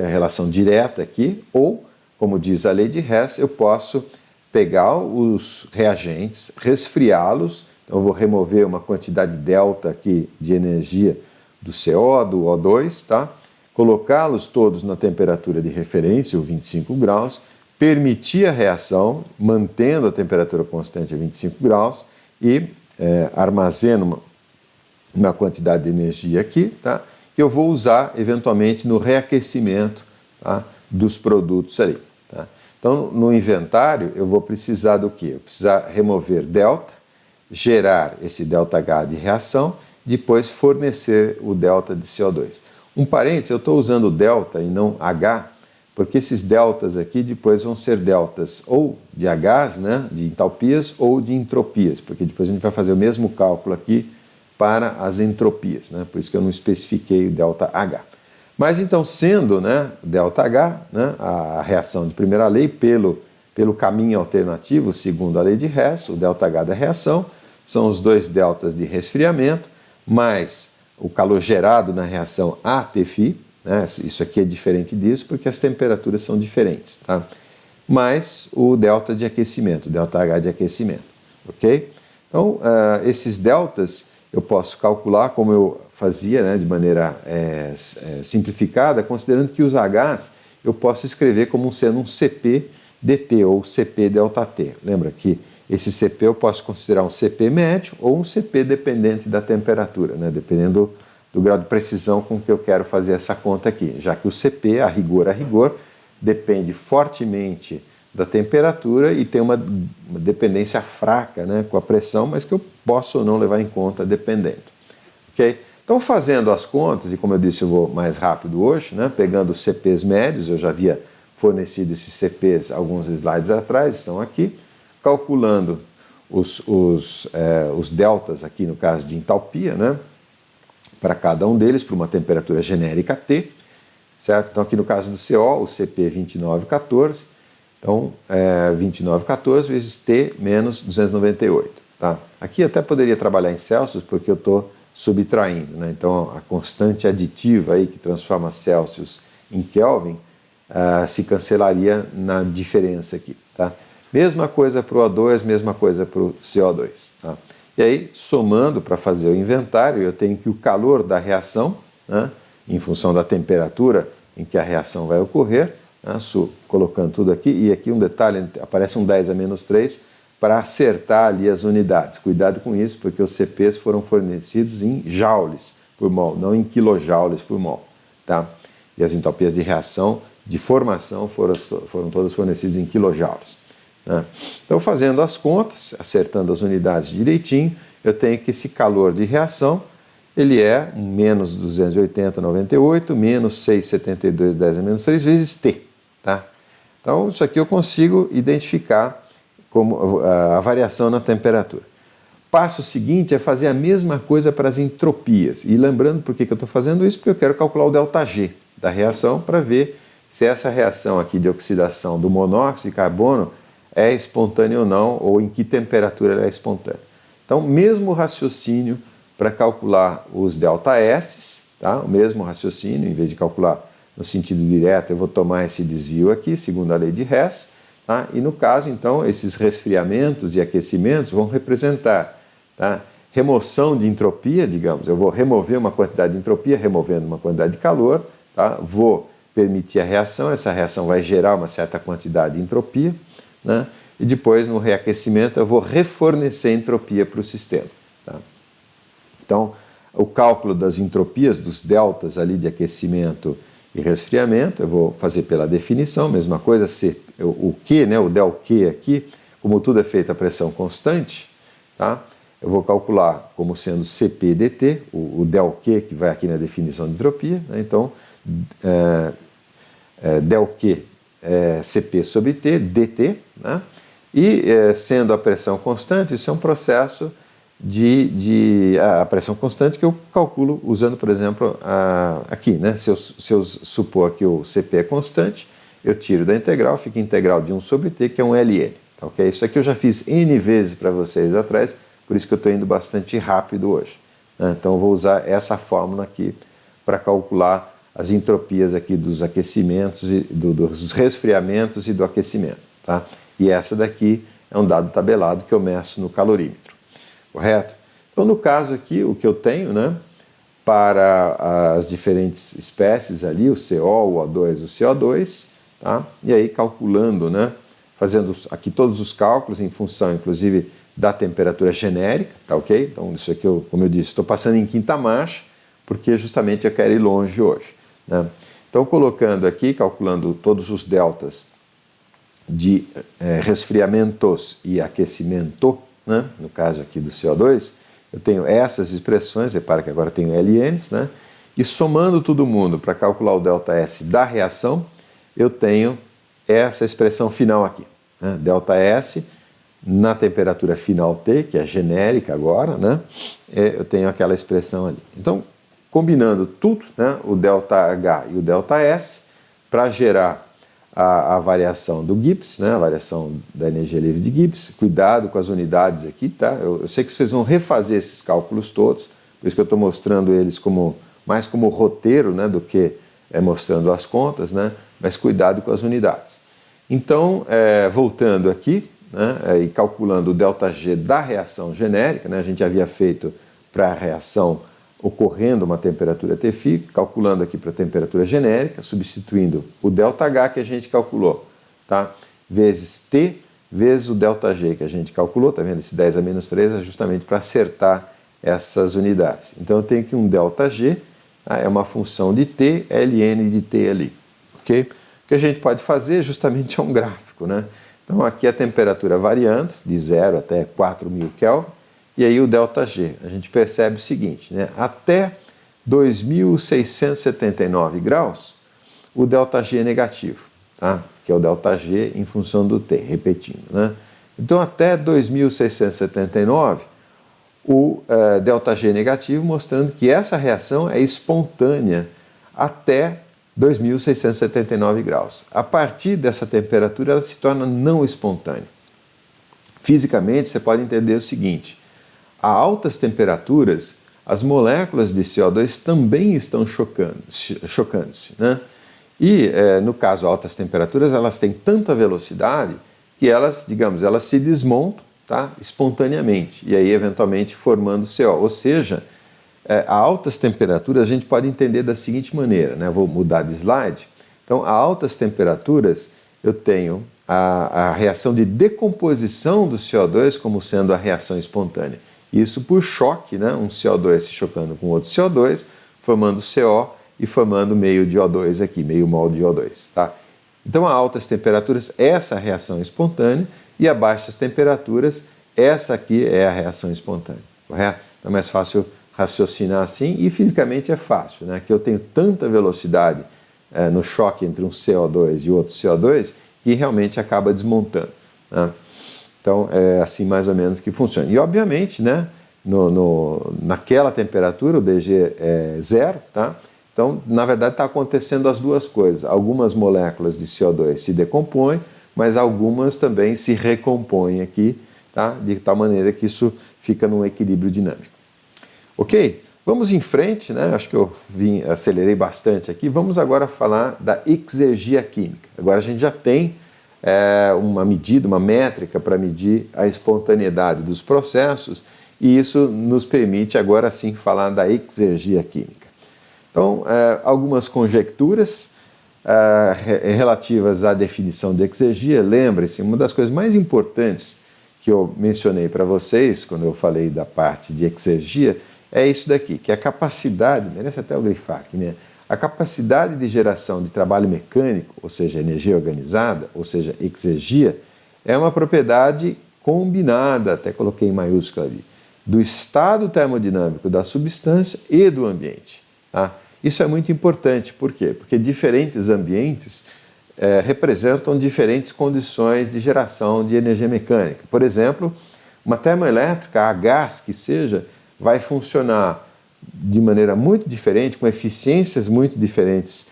relação direta aqui, ou, como diz a lei de Hess, eu posso pegar os reagentes, resfriá-los, então eu vou remover uma quantidade delta aqui de energia do CO, do O2, tá? Colocá-los todos na temperatura de referência, o 25 graus, permitir a reação, mantendo a temperatura constante a 25 graus e armazeno uma quantidade de energia aqui, tá? Que eu vou usar eventualmente no reaquecimento, tá? Dos produtos ali. Tá? Então, no inventário, eu vou precisar do quê? Eu vou precisar remover delta, gerar esse ΔH de reação, depois fornecer o delta de CO2. Um parênteses, eu estou usando delta e não H, porque esses deltas aqui depois vão ser deltas ou de Hs, né, de entalpias, ou de entropias, porque depois a gente vai fazer o mesmo cálculo aqui para as entropias, né, por isso que eu não especifiquei o ΔH. Mas então, sendo, né, ΔH, né, a reação de primeira lei pelo caminho alternativo, segundo a lei de Hess, o ΔH da reação, são os dois deltas de resfriamento, mais o calor gerado na reação ATFi, né, isso aqui é diferente disso porque as temperaturas são diferentes, tá? Mais o delta de aquecimento, ΔH de aquecimento, ok? Então, esses deltas eu posso calcular como eu fazia, né, de maneira simplificada, considerando que os Hs eu posso escrever como sendo um CP dt ou CP ΔT. Lembra que esse CP eu posso considerar um CP médio ou um CP dependente da temperatura, né, dependendo do grau de precisão com que eu quero fazer essa conta aqui, já que o CP, a rigor, depende fortemente da temperatura e tem uma dependência fraca, né, com a pressão, mas que eu posso ou não levar em conta dependendo. Okay? Então, fazendo as contas, e como eu disse, eu vou mais rápido hoje, né, pegando os CPs médios, eu já havia fornecido esses CPs alguns slides atrás, estão aqui, calculando os deltas aqui no caso de entalpia, né, para cada um deles, para uma temperatura genérica T, certo? Então, aqui no caso do CO, o CP é 2914, então 2914 vezes T menos 298, tá? Aqui até poderia trabalhar em Celsius, porque eu estou subtraindo, né? Então, a constante aditiva aí que transforma Celsius em Kelvin se cancelaria na diferença aqui, tá? Mesma coisa para o O2, mesma coisa para o CO2, tá? E aí, somando para fazer o inventário, eu tenho que o calor da reação, né, em função da temperatura em que a reação vai ocorrer, né, colocando tudo aqui, e aqui um detalhe, aparece um 10 a menos 3 para acertar ali as unidades. Cuidado com isso, porque os CPs foram fornecidos em joules por mol, não em quilojoules por mol. Tá? E as entalpias de reação, de formação, foram todas fornecidas em quilojoules. Então, fazendo as contas, acertando as unidades direitinho, eu tenho que esse calor de reação, ele é menos 280,98, menos 6,72, 10 a menos 3 vezes T. Tá? Então, isso aqui eu consigo identificar como a variação na temperatura. Passo seguinte é fazer a mesma coisa para as entropias. E lembrando por que eu estou fazendo isso, porque eu quero calcular o ΔG da reação para ver se essa reação aqui de oxidação do monóxido de carbono é espontânea ou não, ou em que temperatura ela é espontânea. Então, mesmo raciocínio para calcular os ΔS, tá? O mesmo raciocínio, em vez de calcular no sentido direto, eu vou tomar esse desvio aqui, segundo a lei de Hess, tá? E no caso, então, esses resfriamentos e aquecimentos vão representar, tá, remoção de entropia, digamos, eu vou remover uma quantidade de entropia, removendo uma quantidade de calor, tá? Vou permitir a reação, essa reação vai gerar uma certa quantidade de entropia, né? E depois, no reaquecimento, eu vou refornecer entropia para o sistema. Tá? Então, o cálculo das entropias, dos deltas ali de aquecimento e resfriamento, eu vou fazer pela definição, mesma coisa, o Q, né, o ΔQ aqui, como tudo é feito a pressão constante, tá? Eu vou calcular como sendo CP dt, o ΔQ que vai aqui na definição de entropia, né? Então, ΔQ CP sobre T, dt, né? E sendo a pressão constante, isso é um processo a pressão constante que eu calculo usando, por exemplo, aqui, né? Se eu supor que o CP é constante, eu tiro da integral, fica integral de 1 sobre T, que é um ln. Tá, okay? Isso aqui eu já fiz N vezes para vocês atrás, por isso que eu estou indo bastante rápido hoje, né? Então eu vou usar essa fórmula aqui para calcular as entropias aqui dos aquecimentos, dos resfriamentos e do aquecimento. Tá? E essa daqui é um dado tabelado que eu meço no calorímetro, correto? Então, no caso aqui, o que eu tenho, né, para as diferentes espécies ali, o CO, o O2, o CO2, tá? E aí calculando, né, fazendo aqui todos os cálculos em função, inclusive, da temperatura genérica, tá ok? Então, isso aqui, como eu disse, estou passando em quinta marcha, porque justamente eu quero ir longe hoje, né? Então, colocando aqui, calculando todos os deltas de resfriamentos e aquecimento, né, no caso aqui do CO2, eu tenho essas expressões, repara que agora tenho LNs, né, e somando todo mundo para calcular o ΔS da reação, eu tenho essa expressão final aqui, né, ΔS na temperatura final T, que é genérica agora, né, eu tenho aquela expressão ali. Então, combinando tudo, né, o ΔH e o ΔS, para gerar a variação do Gibbs, né, a variação da energia livre de Gibbs. Cuidado com as unidades aqui, tá? Eu sei que vocês vão refazer esses cálculos todos, por isso que eu estou mostrando eles mais como roteiro, né, do que mostrando as contas, né, mas cuidado com as unidades. Então, voltando aqui, né, e calculando o ΔG da reação genérica, né, a gente havia feito para a reação ocorrendo uma temperatura Tφ, calculando aqui para a temperatura genérica, substituindo o ΔH que a gente calculou, tá? Vezes T, vezes o ΔG que a gente calculou, tá vendo? Esse 10 a menos 3 é justamente para acertar essas unidades. Então eu tenho aqui um ΔG, tá? É uma função de T, ln de T ali, ok? O que a gente pode fazer justamente é um gráfico, né? Então aqui a temperatura variando de 0 até 4.000 Kelvin, e aí o ΔG, a gente percebe o seguinte, né? Até 2.679 graus, o ΔG é negativo, tá? Que é o ΔG em função do T, repetindo, né? Então, até 2.679, o ΔG é negativo, mostrando que essa reação é espontânea até 2.679 graus. A partir dessa temperatura, ela se torna não espontânea. Fisicamente, você pode entender o seguinte: a altas temperaturas, as moléculas de CO2 também estão chocando-se, né? E, no caso, altas temperaturas, elas têm tanta velocidade que elas, digamos, elas se desmontam, tá, espontaneamente, e aí, eventualmente, formando CO. Ou seja, a altas temperaturas a gente pode entender da seguinte maneira, né? Vou mudar de slide. Então, a altas temperaturas, eu tenho a reação de decomposição do CO2 como sendo a reação espontânea. Isso por choque, né? Um CO2 se chocando com outro CO2, formando CO e formando meio de O2 aqui, meio mol de O2, tá? Então, a altas temperaturas, essa é a reação espontânea, e a baixas temperaturas, essa aqui é a reação espontânea, correto? Então, é mais fácil raciocinar assim, e fisicamente é fácil, né? Que eu tenho tanta velocidade no choque entre um CO2 e outro CO2 que realmente acaba desmontando, né? Então, é assim mais ou menos que funciona. E, obviamente, né, naquela temperatura, o DG é zero, tá? Então, na verdade, está acontecendo as duas coisas. Algumas moléculas de CO2 se decompõem, mas algumas também se recompõem aqui, tá? De tal maneira que isso fica num equilíbrio dinâmico. Ok? Vamos em frente, né? Acho que eu acelerei bastante aqui. Vamos agora falar da exergia química. Agora a gente já tem uma medida, uma métrica para medir a espontaneidade dos processos, e isso nos permite agora sim falar da exergia química. Então, algumas conjecturas relativas à definição de exergia. Lembre-se, uma das coisas mais importantes que eu mencionei para vocês quando eu falei da parte de exergia é isso daqui, que é a capacidade, merece até eu grifar aqui, né? A capacidade de geração de trabalho mecânico, ou seja, energia organizada, ou seja, exergia, é uma propriedade combinada, até coloquei em maiúscula ali, do estado termodinâmico da substância e do ambiente, tá? Isso é muito importante, por quê? Porque diferentes ambientes representam diferentes condições de geração de energia mecânica. Por exemplo, uma termoelétrica a gás que seja, vai funcionar de maneira muito diferente, com eficiências muito diferentes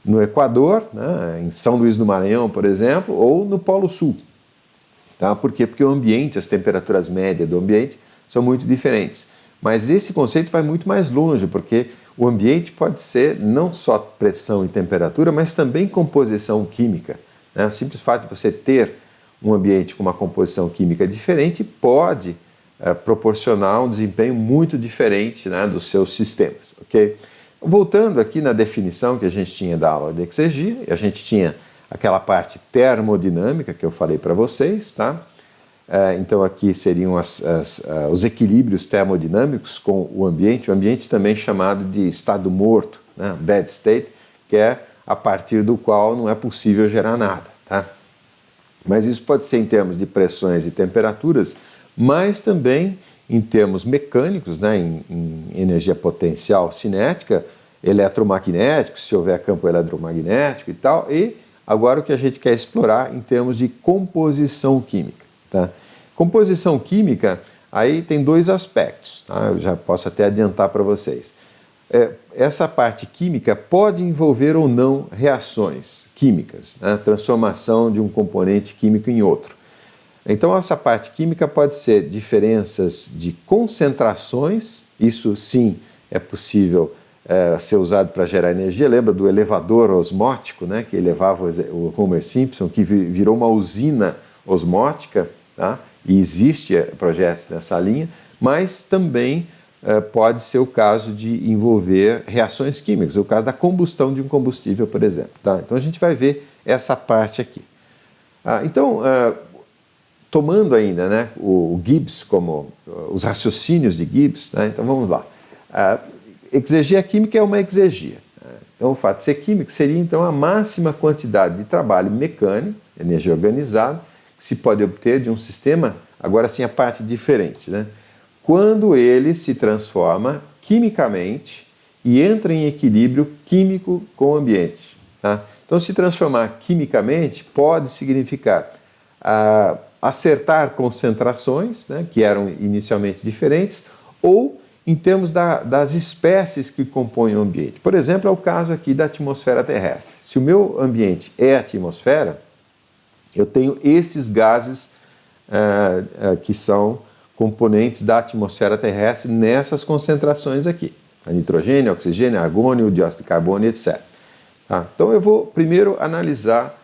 no Equador, né, em São Luís do Maranhão, por exemplo, ou no Polo Sul. Tá? Por quê? Porque o ambiente, as temperaturas médias do ambiente são muito diferentes. Mas esse conceito vai muito mais longe, porque o ambiente pode ser não só pressão e temperatura, mas também composição química, né? O simples fato de você ter um ambiente com uma composição química diferente pode proporcionar um desempenho muito diferente, né, dos seus sistemas, ok? Voltando aqui na definição que a gente tinha da aula de exergia, a gente tinha aquela parte termodinâmica que eu falei para vocês, tá? Então aqui seriam os equilíbrios termodinâmicos com o ambiente também chamado de estado morto, né? Dead state, que é a partir do qual não é possível gerar nada, tá? Mas isso pode ser em termos de pressões e temperaturas, mas também em termos mecânicos, né? em energia potencial cinética, eletromagnético, se houver campo eletromagnético e tal, e agora o que a gente quer explorar em termos de composição química, tá? Composição química, aí tem dois aspectos, tá? Eu já posso até adiantar para vocês. Essa parte química pode envolver ou não reações químicas, né? Transformação de um componente químico em outro. Então, essa parte química pode ser diferenças de concentrações, isso sim é possível ser usado para gerar energia. Lembra do elevador osmótico, né? Que elevava o Homer Simpson, que virou uma usina osmótica, tá? E existe projetos nessa linha, mas também pode ser o caso de envolver reações químicas, o caso da combustão de um combustível, por exemplo. Tá? Então a gente vai ver essa parte aqui. Tomando ainda, né, o Gibbs como os raciocínios de Gibbs, né? Então vamos lá. Exergia química é uma exergia. Então o fato de ser químico seria então a máxima quantidade de trabalho mecânico, energia organizada, que se pode obter de um sistema, agora sim a parte diferente, né? Quando ele se transforma quimicamente e entra em equilíbrio químico com o ambiente. Tá? Então, se transformar quimicamente pode significar acertar concentrações, né, que eram inicialmente diferentes, ou em termos das espécies que compõem o ambiente. Por exemplo, é o caso aqui da atmosfera terrestre. Se o meu ambiente é a atmosfera, eu tenho esses gases que são componentes da atmosfera terrestre nessas concentrações aqui. Nitrogênio, oxigênio, argônio, dióxido de carbono, etc. Tá? Então eu vou primeiro analisar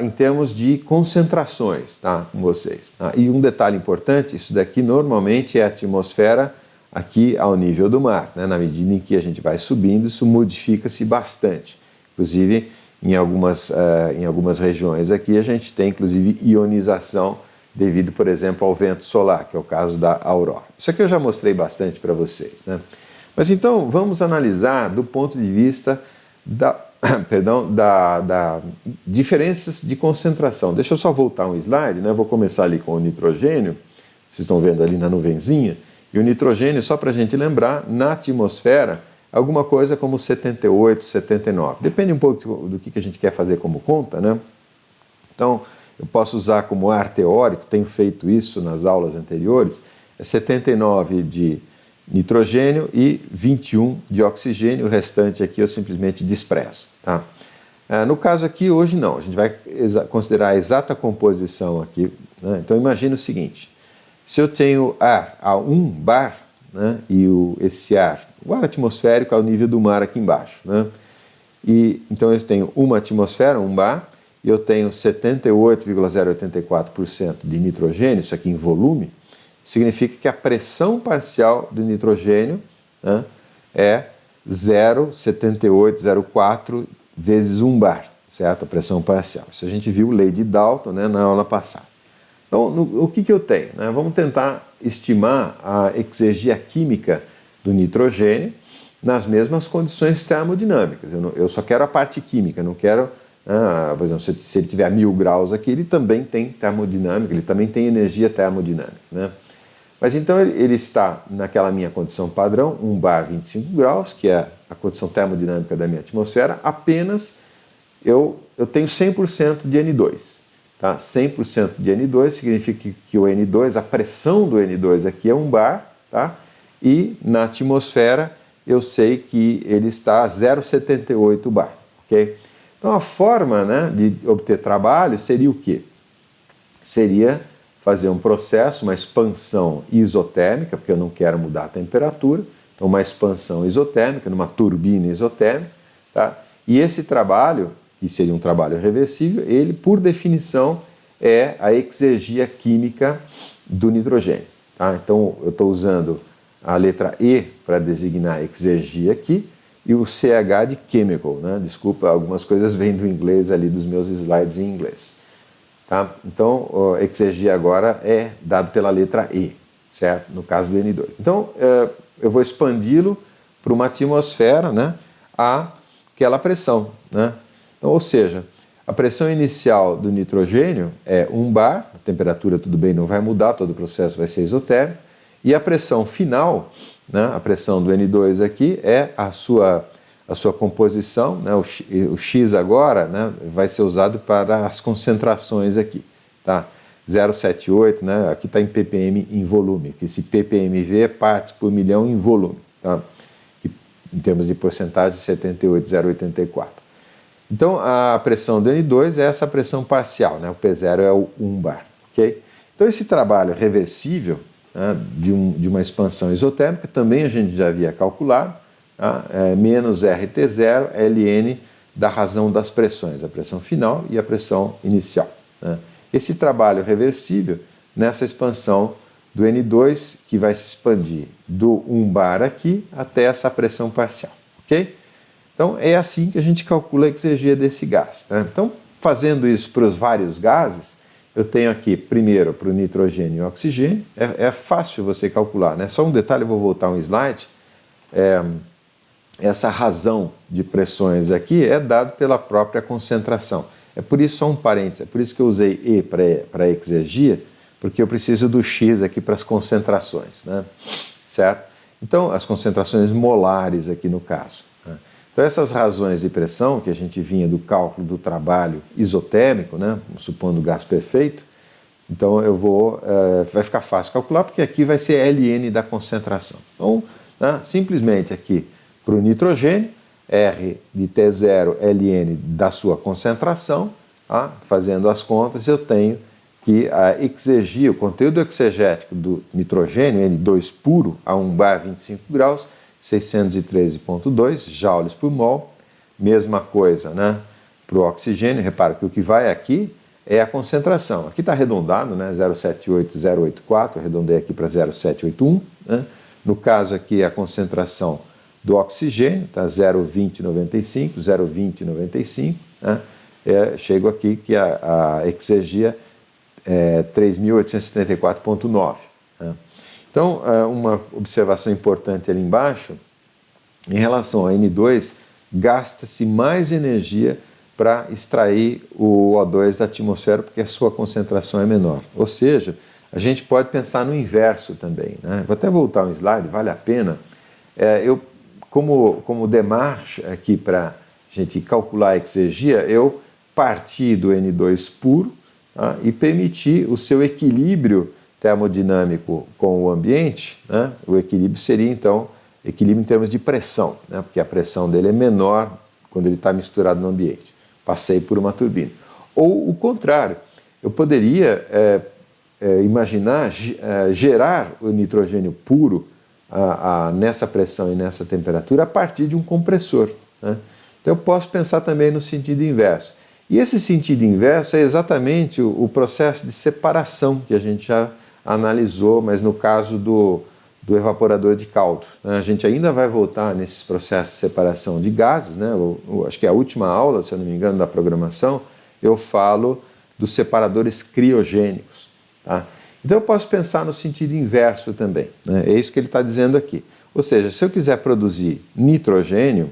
em termos de concentrações, tá, com vocês. Tá? E um detalhe importante, isso daqui normalmente é a atmosfera aqui ao nível do mar. Né? Na medida em que a gente vai subindo, isso modifica-se bastante. Inclusive, em algumas regiões aqui, a gente tem inclusive ionização devido, por exemplo, ao vento solar, que é o caso da aurora. Isso aqui eu já mostrei bastante para vocês, né? Mas então, vamos analisar do ponto de vista da diferenças de concentração. Deixa eu só voltar um slide, né? Vou começar ali com o nitrogênio, vocês estão vendo ali na nuvenzinha, e o nitrogênio, só para a gente lembrar, na atmosfera, alguma coisa como 78, 79. Depende um pouco do que a gente quer fazer como conta, né? Então, eu posso usar como ar teórico, tenho feito isso nas aulas anteriores, é 79 de nitrogênio e 21 de oxigênio, o restante aqui eu simplesmente desprezo. Tá? No caso aqui, hoje não, a gente vai considerar a exata composição aqui, né? Então imagine o seguinte, se eu tenho ar a 1 bar, né, e esse ar, o ar atmosférico ao nível do mar aqui embaixo, né? E então eu tenho uma atmosfera, 1 bar, e eu tenho 78,084% de nitrogênio, isso aqui em volume, significa que a pressão parcial do nitrogênio, né, é 0,7804 vezes 1 bar, certo? A pressão parcial. Isso a gente viu lei de Dalton, né, na aula passada. Então, o que eu tenho? Né? Vamos tentar estimar a exergia química do nitrogênio nas mesmas condições termodinâmicas. Eu só quero a parte química, não quero... por exemplo, se ele tiver 1000 graus aqui, ele também tem termodinâmica, ele também tem energia termodinâmica, né? Mas então ele está naquela minha condição padrão, 1 bar 25 graus, que é a condição termodinâmica da minha atmosfera, apenas eu tenho 100% de N2. Tá? 100% de N2 significa que o N2, a pressão do N2 aqui é 1 bar, tá? E na atmosfera eu sei que ele está a 0,78 bar, ok? Então, a forma, né, de obter trabalho seria o quê? Seria fazer um processo, uma expansão isotérmica, porque eu não quero mudar a temperatura, então uma expansão isotérmica, numa turbina isotérmica, tá? E esse trabalho, que seria um trabalho reversível, ele, por definição, é a exergia química do nitrogênio. Tá? Então, eu estou usando a letra E para designar exergia aqui e o CH de chemical, né? Desculpa, algumas coisas vêm do inglês ali, dos meus slides em inglês. Tá? Então, exergia agora é dado pela letra E, certo? No caso do N2. Então, eu vou expandi-lo para uma atmosfera, né, àquela pressão. Né? Então, ou seja, a pressão inicial do nitrogênio é 1 bar, a temperatura, tudo bem, não vai mudar, todo o processo vai ser isotérmico, e a pressão final, né, a pressão do N2 aqui, é a sua composição, né, o X agora, né, vai ser usado para as concentrações aqui, tá? 0,78, né, aqui está em ppm em volume, que esse ppmv é partes por milhão em volume, tá? Que, em termos de porcentagem, 78,084. Então, a pressão do N2 é essa pressão parcial, né, o P0 é o 1 bar, ok? Então, esse trabalho reversível, né, de uma expansão isotérmica, também a gente já havia calculado, tá? Menos RT0, Ln da razão das pressões, a pressão final e a pressão inicial. Né? Esse trabalho reversível nessa expansão do N2, que vai se expandir do 1 bar aqui até essa pressão parcial, ok? Então, é assim que a gente calcula a exergia desse gás. Né? Então, fazendo isso para os vários gases, eu tenho aqui, primeiro, para o nitrogênio e o oxigênio, é fácil você calcular, né? Só um detalhe, eu vou voltar um slide, essa razão de pressões aqui é dado pela própria concentração. É por isso, só um parênteses, é por isso que eu usei E para exergia, porque eu preciso do X aqui para as concentrações, né? Certo? Então, as concentrações molares aqui no caso. Né? Então, essas razões de pressão, que a gente vinha do cálculo do trabalho isotérmico, né? Supondo o gás perfeito, então eu vai ficar fácil calcular, porque aqui vai ser Ln da concentração. Então, né, simplesmente aqui, para o nitrogênio, R de T0 Ln da sua concentração, tá? Fazendo as contas, eu tenho que a exergia, o conteúdo exegético do nitrogênio, N2 puro, a 1 bar 25 graus, 613,2 joules por mol. Mesma coisa, né, para o oxigênio. Repara que o que vai aqui é a concentração. Aqui está arredondado, né, 0,78084, arredondei aqui para 0,781. Né? No caso aqui, a concentração do oxigênio, tá, 0,2095, 0,2095. Né? Chego aqui que a exergia é 3.874,9. Né? Então, uma observação importante ali embaixo, em relação ao N2, gasta-se mais energia para extrair o O2 da atmosfera, porque a sua concentração é menor. Ou seja, a gente pode pensar no inverso também. Né? Vou até voltar um slide, vale a pena. Como demarche aqui para a gente calcular a exergia, eu parti do N2 puro, tá, e permiti o seu equilíbrio termodinâmico com o ambiente. Né? O equilíbrio seria, então, equilíbrio em termos de pressão, né? Porque a pressão dele é menor quando ele está misturado no ambiente. Passei por uma turbina. Ou o contrário, eu poderia imaginar gerar o nitrogênio puro nessa pressão e nessa temperatura a partir de um compressor. Né? Então eu posso pensar também no sentido inverso. E esse sentido inverso é exatamente o processo de separação que a gente já analisou, mas no caso do evaporador de caldo. Né? A gente ainda vai voltar nesses processos de separação de gases, né? Acho que é a última aula, se eu não me engano, da programação, eu falo dos separadores criogênicos. Tá? Então eu posso pensar no sentido inverso também. Né? É isso que ele está dizendo aqui. Ou seja, se eu quiser produzir nitrogênio,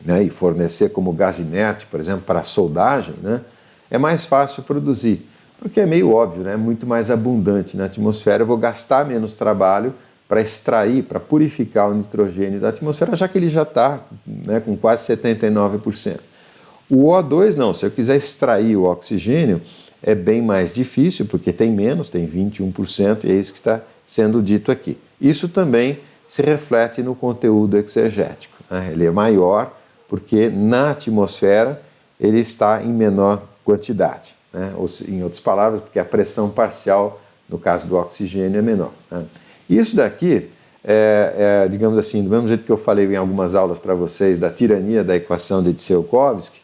né, e fornecer como gás inerte, por exemplo, para a soldagem, né, é mais fácil produzir, porque é meio óbvio, né, é muito mais abundante na atmosfera, eu vou gastar menos trabalho para extrair, para purificar o nitrogênio da atmosfera, já que ele já está, né, com quase 79%. O O2 não, se eu quiser extrair o oxigênio, é bem mais difícil, porque tem menos, tem 21%, e é isso que está sendo dito aqui. Isso também se reflete no conteúdo exegético, né, ele é maior, porque na atmosfera ele está em menor quantidade. Né? Ou, em outras palavras, porque a pressão parcial, no caso do oxigênio, é menor. Né? Isso daqui, digamos assim, do mesmo jeito que eu falei em algumas aulas para vocês da tirania da equação de Tsiolkovsky,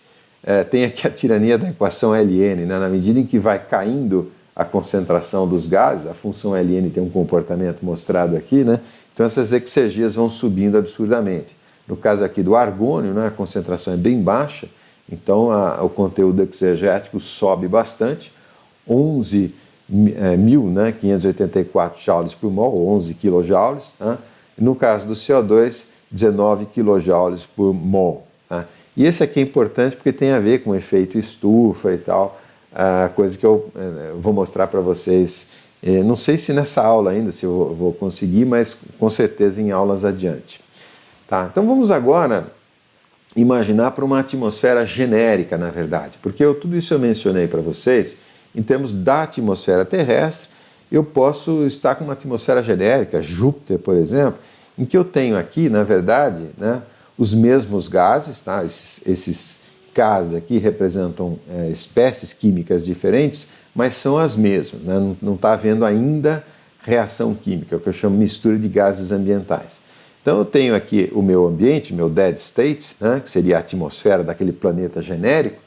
tem aqui a tirania da equação Ln, né? Na medida em que vai caindo a concentração dos gases, a função Ln tem um comportamento mostrado aqui, né? Então essas exergias vão subindo absurdamente. No caso aqui do argônio, né, a concentração é bem baixa, então o conteúdo exergético sobe bastante, 11.584 joules por mol, 11 kJ. Tá? No caso do CO2, 19 kJ por mol. Tá? E esse aqui é importante porque tem a ver com o efeito estufa e tal, coisa que eu vou mostrar para vocês. Não sei se nessa aula ainda, se eu vou conseguir, mas com certeza em aulas adiante. Tá? Então vamos agora imaginar para uma atmosfera genérica, na verdade, porque tudo isso eu mencionei para vocês, em termos da atmosfera terrestre, eu posso estar com uma atmosfera genérica, Júpiter, por exemplo, em que eu tenho aqui, na verdade, né, os mesmos gases, tá? Esses gases aqui representam espécies químicas diferentes, mas são as mesmas, né? Não está havendo ainda reação química, é o que eu chamo de mistura de gases ambientais. Então eu tenho aqui o meu ambiente, meu dead state, né, que seria a atmosfera daquele planeta genérico,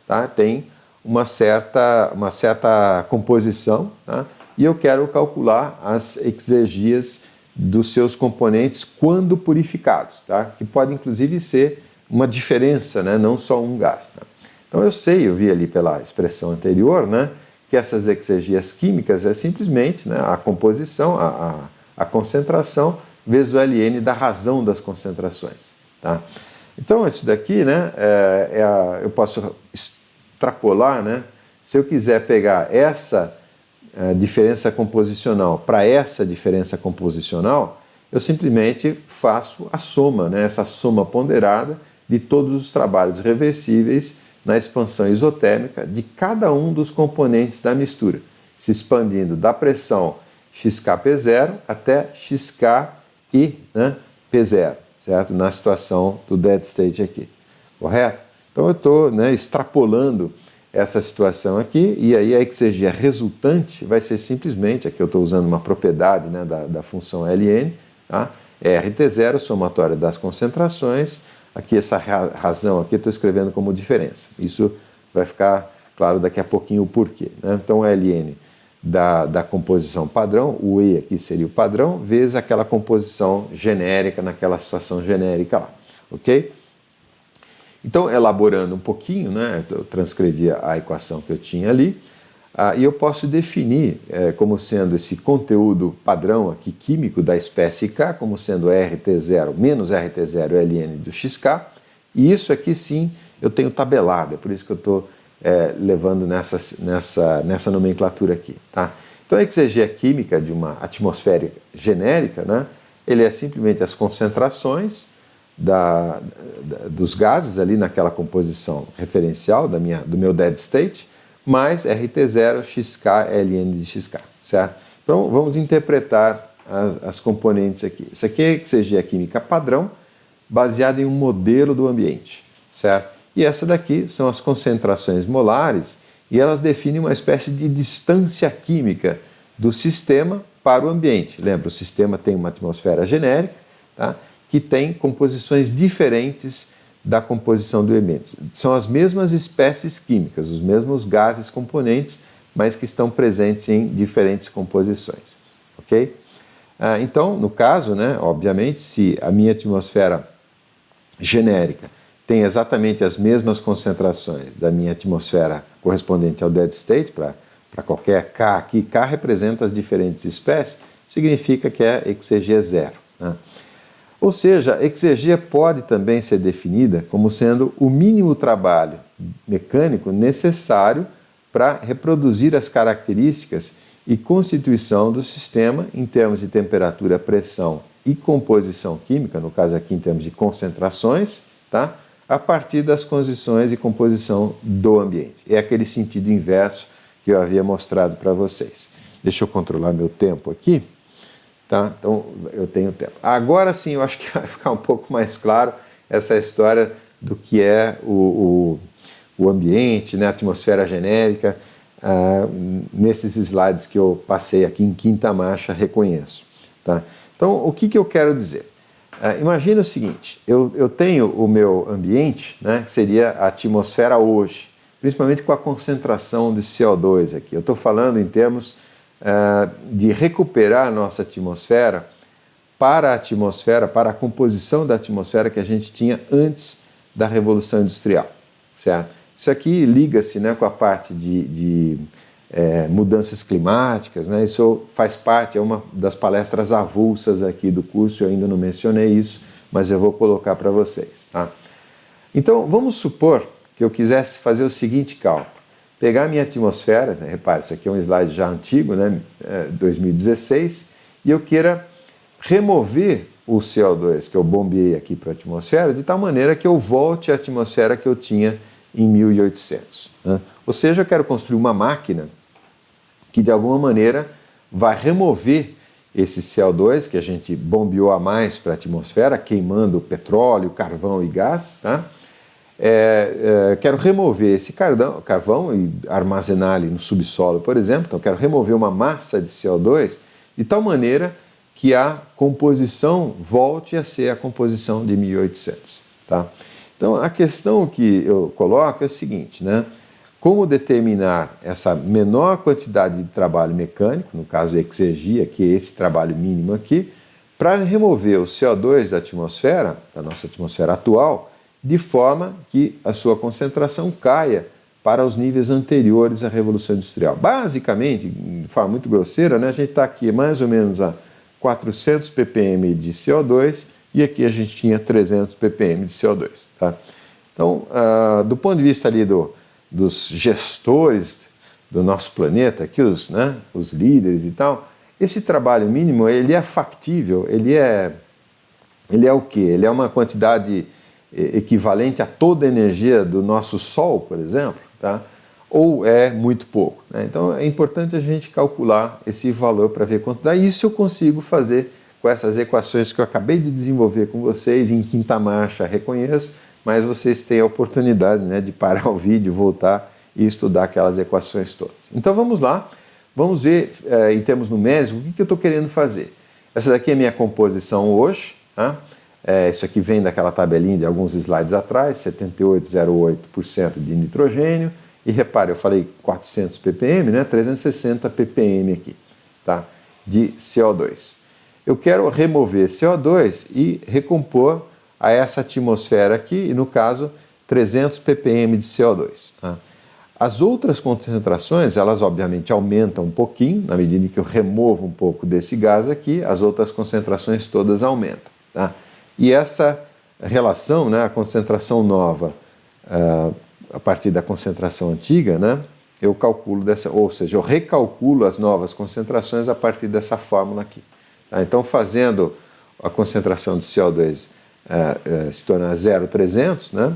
tá? Tem uma certa composição, tá? E eu quero calcular as exergias dos seus componentes quando purificados, tá? Que pode inclusive ser uma diferença, né? Não só um gás. Tá? Então eu vi ali pela expressão anterior, né, que essas exergias químicas é simplesmente, né, a composição, a concentração vezes o Ln da razão das concentrações. Tá? Então, isso daqui, né, eu posso extrapolar, né, se eu quiser pegar essa diferença composicional para essa diferença composicional, eu simplesmente faço a soma, né, essa soma ponderada de todos os trabalhos reversíveis na expansão isotérmica de cada um dos componentes da mistura, se expandindo da pressão XKP0 até XK e, né, P0, certo? Na situação do dead state aqui, correto? Então eu estou, né, extrapolando essa situação aqui e aí a exergia resultante vai ser simplesmente, aqui eu estou usando uma propriedade, né, da função Ln, tá? RT0, somatória das concentrações, aqui essa razão aqui eu estou escrevendo como diferença. Isso vai ficar claro daqui a pouquinho o porquê, né? Então Ln da composição padrão, o E aqui seria o padrão, vezes aquela composição genérica naquela situação genérica lá, ok? Então, elaborando um pouquinho, né, eu transcrevi a equação que eu tinha ali, e eu posso definir como sendo esse conteúdo padrão aqui químico da espécie K, como sendo RT0 menos RT0 Ln do XK, e isso aqui sim eu tenho tabelado, é por isso que eu estou levando nessa nomenclatura aqui. Tá? Então a exergia química de uma atmosfera genérica, né, ele é simplesmente as concentrações dos gases ali naquela composição referencial do meu dead state, mais RT0 XK Ln de XK. Certo? Então vamos interpretar as componentes aqui. Isso aqui é a exergia química padrão, baseada em um modelo do ambiente. Certo? E essa daqui são as concentrações molares e elas definem uma espécie de distância química do sistema para o ambiente. Lembra, o sistema tem uma atmosfera genérica, tá, que tem composições diferentes da composição do ambiente. São as mesmas espécies químicas, os mesmos gases componentes, mas que estão presentes em diferentes composições. Ok? Então, no caso, né, obviamente, se a minha atmosfera genérica tem exatamente as mesmas concentrações da minha atmosfera correspondente ao dead state, para qualquer K aqui, K representa as diferentes espécies, significa que a exergia é zero. Né? Ou seja, a exergia pode também ser definida como sendo o mínimo trabalho mecânico necessário para reproduzir as características e constituição do sistema em termos de temperatura, pressão e composição química, no caso aqui em termos de concentrações, tá? A partir das condições e composição do ambiente. É aquele sentido inverso que eu havia mostrado para vocês. Deixa eu controlar meu tempo aqui. Tá? Então, eu tenho tempo. Agora sim, eu acho que vai ficar um pouco mais claro essa história do que é o ambiente, né, a atmosfera genérica, nesses slides que eu passei aqui em quinta marcha, reconheço. Tá? Então, o que eu quero dizer? Imagina o seguinte, eu tenho o meu ambiente, né, que seria a atmosfera hoje, principalmente com a concentração de CO2 aqui. Eu estou falando em termos de recuperar a nossa atmosfera, para a composição da atmosfera que a gente tinha antes da Revolução Industrial, certo? Isso aqui liga-se, né, com a parte de mudanças climáticas, né? Isso faz parte, é uma das palestras avulsas aqui do curso, eu ainda não mencionei isso, mas eu vou colocar para vocês, tá? Então, vamos supor que eu quisesse fazer o seguinte cálculo, pegar a minha atmosfera, né, repare, isso aqui é um slide já antigo, né, 2016, e eu queira remover o CO2 que eu bombeei aqui para a atmosfera, de tal maneira que eu volte à atmosfera que eu tinha em 1800. Né? Ou seja, eu quero construir uma máquina que de alguma maneira vai remover esse CO2 que a gente bombeou a mais para a atmosfera, queimando petróleo, carvão e gás. Tá? Quero remover esse carvão e armazenar ali no subsolo, por exemplo. Então, quero remover uma massa de CO2 de tal maneira que a composição volte a ser a composição de 1800. Tá? Então, a questão que eu coloco é o seguinte, né? Como determinar essa menor quantidade de trabalho mecânico, no caso exergia, que é esse trabalho mínimo aqui, para remover o CO2 da atmosfera, da nossa atmosfera atual, de forma que a sua concentração caia para os níveis anteriores à Revolução Industrial. Basicamente, de forma muito grosseira, né, a gente está aqui mais ou menos a 400 ppm de CO2 e aqui a gente tinha 300 ppm de CO2. Tá? Então, do ponto de vista ali dos gestores do nosso planeta, aqui os líderes e tal, esse trabalho mínimo ele é factível, ele é o quê? Ele é uma quantidade equivalente a toda a energia do nosso Sol, por exemplo, tá? Ou é muito pouco. Né? Então é importante a gente calcular esse valor para ver quanto dá. Isso eu consigo fazer com essas equações que eu acabei de desenvolver com vocês, em quinta marcha, reconheço, mas vocês têm a oportunidade, né, de parar o vídeo, voltar e estudar aquelas equações todas. Então vamos lá, vamos ver em termos numéricos o que eu estou querendo fazer. Essa daqui é a minha composição hoje, tá? Isso aqui vem daquela tabelinha de alguns slides atrás, 78,08% de nitrogênio, e repare, eu falei 400 ppm, né? 360 ppm aqui, tá? De CO2. Eu quero remover CO2 e recompor a essa atmosfera aqui, e no caso, 300 ppm de CO2. Tá? As outras concentrações, elas obviamente aumentam um pouquinho, na medida em que eu removo um pouco desse gás aqui, as outras concentrações todas aumentam. Tá? E essa relação, né, a concentração nova a partir da concentração antiga, né, eu calculo ou seja, eu recalculo as novas concentrações a partir dessa fórmula aqui. Tá? Então, fazendo a concentração de CO2 se tornar 0,300, né,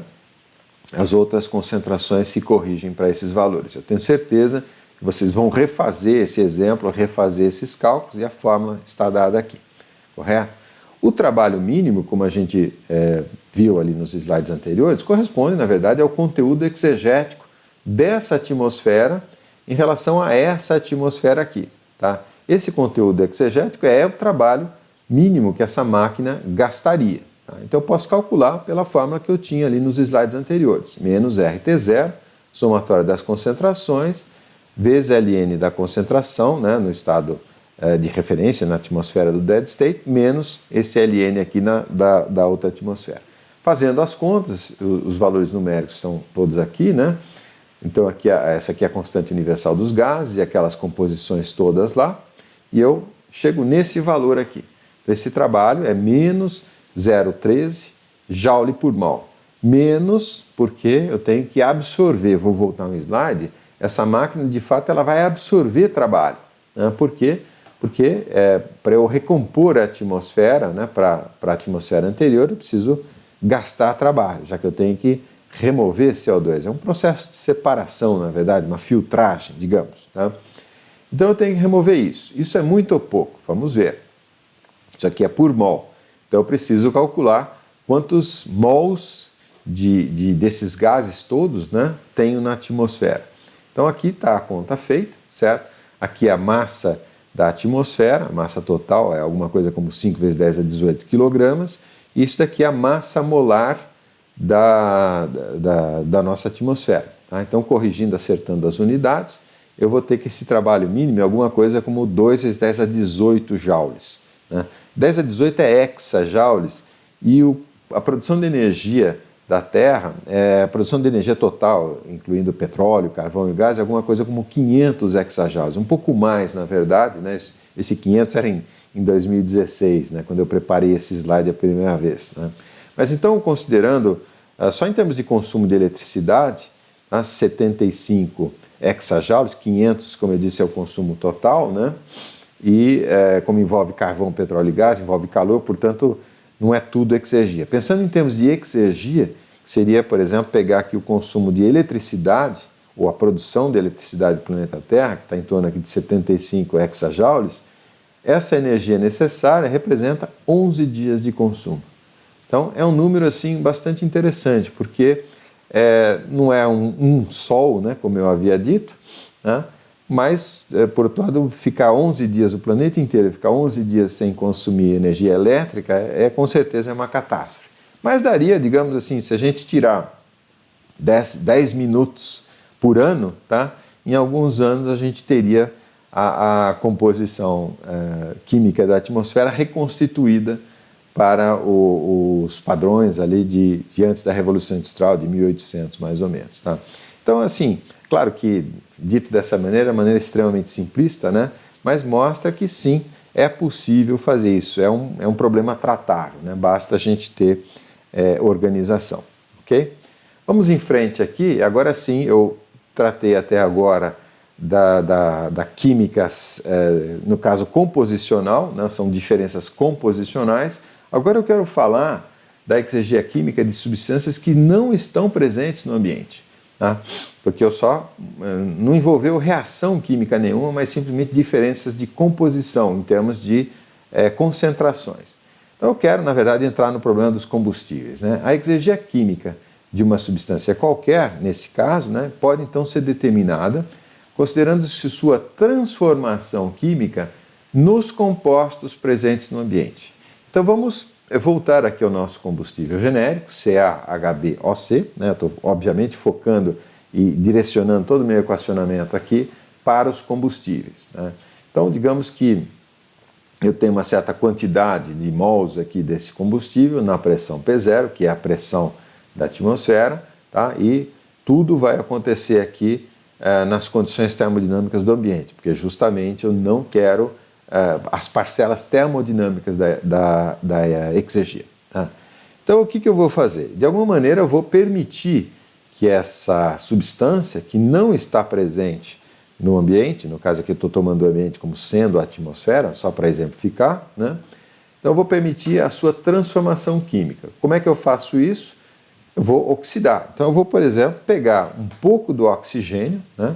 as outras concentrações se corrigem para esses valores. Eu tenho certeza que vocês vão refazer esse exemplo, refazer esses cálculos, e a fórmula está dada aqui, correto? O trabalho mínimo, como a gente viu ali nos slides anteriores, corresponde, na verdade, ao conteúdo exegético dessa atmosfera em relação a essa atmosfera aqui. Tá? Esse conteúdo exegético é o trabalho mínimo que essa máquina gastaria. Tá? Então eu posso calcular pela fórmula que eu tinha ali nos slides anteriores. Menos RT0, somatório das concentrações, vezes Ln da concentração, né, no estado de referência na atmosfera do dead state, menos esse Ln aqui da outra atmosfera. Fazendo as contas, os valores numéricos são todos aqui, né? Então aqui, essa aqui é a constante universal dos gases e aquelas composições todas lá, e eu chego nesse valor aqui. Então esse trabalho é menos 0,13 joule por mol. Menos porque eu tenho que absorver, vou voltar um slide, essa máquina de fato ela vai absorver trabalho. Né? Por quê? Porque para eu recompor a atmosfera, né, para a atmosfera anterior, eu preciso gastar trabalho, já que eu tenho que remover CO2. É um processo de separação, na verdade, uma filtragem, digamos. Tá? Então eu tenho que remover isso. Isso é muito ou pouco? Vamos ver. Isso aqui é por mol. Então eu preciso calcular quantos mols desses gases todos, né, tenho na atmosfera. Então aqui está a conta feita, certo? Aqui é a massa da atmosfera, a massa total é alguma coisa como 5 vezes 10 a 18 kg, Isso daqui é a massa molar da nossa atmosfera. Tá? Então, corrigindo, acertando as unidades, eu vou ter que esse trabalho mínimo é alguma coisa como 2 vezes 10 a 18 joules. Né? 10 a 18 é hexajoules e a produção de energia da Terra, a produção de energia total, incluindo petróleo, carvão e gás, é alguma coisa como 500 hexajoules, um pouco mais, na verdade, né? Esse 500 era em 2016, né? Quando eu preparei esse slide a primeira vez. Né? Mas então, considerando, só em termos de consumo de eletricidade, 75 hexajoules, 500, como eu disse, é o consumo total, né? E como envolve carvão, petróleo e gás, envolve calor, portanto, não é tudo exergia. Pensando em termos de exergia, seria, por exemplo, pegar aqui o consumo de eletricidade, ou a produção de eletricidade do planeta Terra, que está em torno aqui de 75 hexajoules, essa energia necessária representa 11 dias de consumo. Então, é um número assim bastante interessante, porque não é um sol, né, como eu havia dito, né? Mas, por outro lado, ficar 11 dias, o planeta inteiro ficar 11 dias sem consumir energia elétrica, com certeza é uma catástrofe. Mas daria, digamos assim, se a gente tirar 10 minutos por ano, tá? Em alguns anos a gente teria a composição química da atmosfera reconstituída para os padrões ali de antes da Revolução Industrial, de 1800 mais ou menos. Tá? Então, assim, claro que dito dessa maneira extremamente simplista, né? Mas mostra que sim, é possível fazer isso, é um problema tratável, né? Basta a gente ter organização, ok? Vamos em frente aqui, agora sim, eu tratei até agora da química, no caso composicional, né? São diferenças composicionais. Agora eu quero falar da exegia química de substâncias que não estão presentes no ambiente. Tá? Porque não envolveu reação química nenhuma, mas simplesmente diferenças de composição em termos de concentrações. Então eu quero, na verdade, entrar no problema dos combustíveis. Né? A exegia química de uma substância qualquer, nesse caso, né, pode então ser determinada considerando-se sua transformação química nos compostos presentes no ambiente. Então vamos voltar aqui ao nosso combustível genérico, CaHbOC, né? Estou obviamente focando e direcionando todo o meu equacionamento aqui para os combustíveis. Né? Então digamos que eu tenho uma certa quantidade de mols aqui desse combustível na pressão P0, que é a pressão da atmosfera, tá? E tudo vai acontecer aqui nas condições termodinâmicas do ambiente, porque justamente eu não quero as parcelas termodinâmicas da exegia. Tá? Então, o que eu vou fazer? De alguma maneira, eu vou permitir que essa substância que não está presente no ambiente, no caso aqui eu estou tomando o ambiente como sendo a atmosfera, só para exemplificar, né? Então, eu vou permitir a sua transformação química. Como é que eu faço isso? Eu vou oxidar. Então, eu vou, por exemplo, pegar um pouco do oxigênio, né?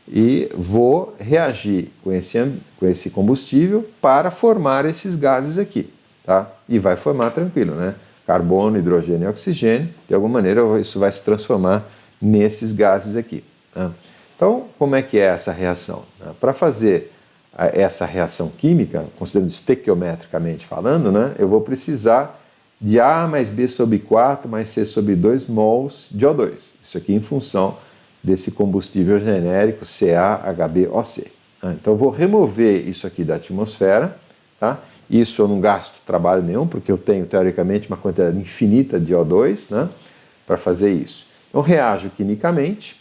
E vou reagir com esse combustível para formar esses gases aqui, tá? E vai formar tranquilo, né? Carbono, hidrogênio e oxigênio, de alguma maneira isso vai se transformar nesses gases aqui. Tá? Então, como é que é essa reação? Para fazer essa reação química, considerando estequiometricamente falando, né? Eu vou precisar de A mais B sobre 4 mais C sobre 2 mols de O2. Isso aqui em função desse combustível genérico CaHbOC. Então eu vou remover isso aqui da atmosfera, tá? Isso eu não gasto trabalho nenhum, porque eu tenho teoricamente uma quantidade infinita de O2, né, para fazer isso. Então reajo quimicamente,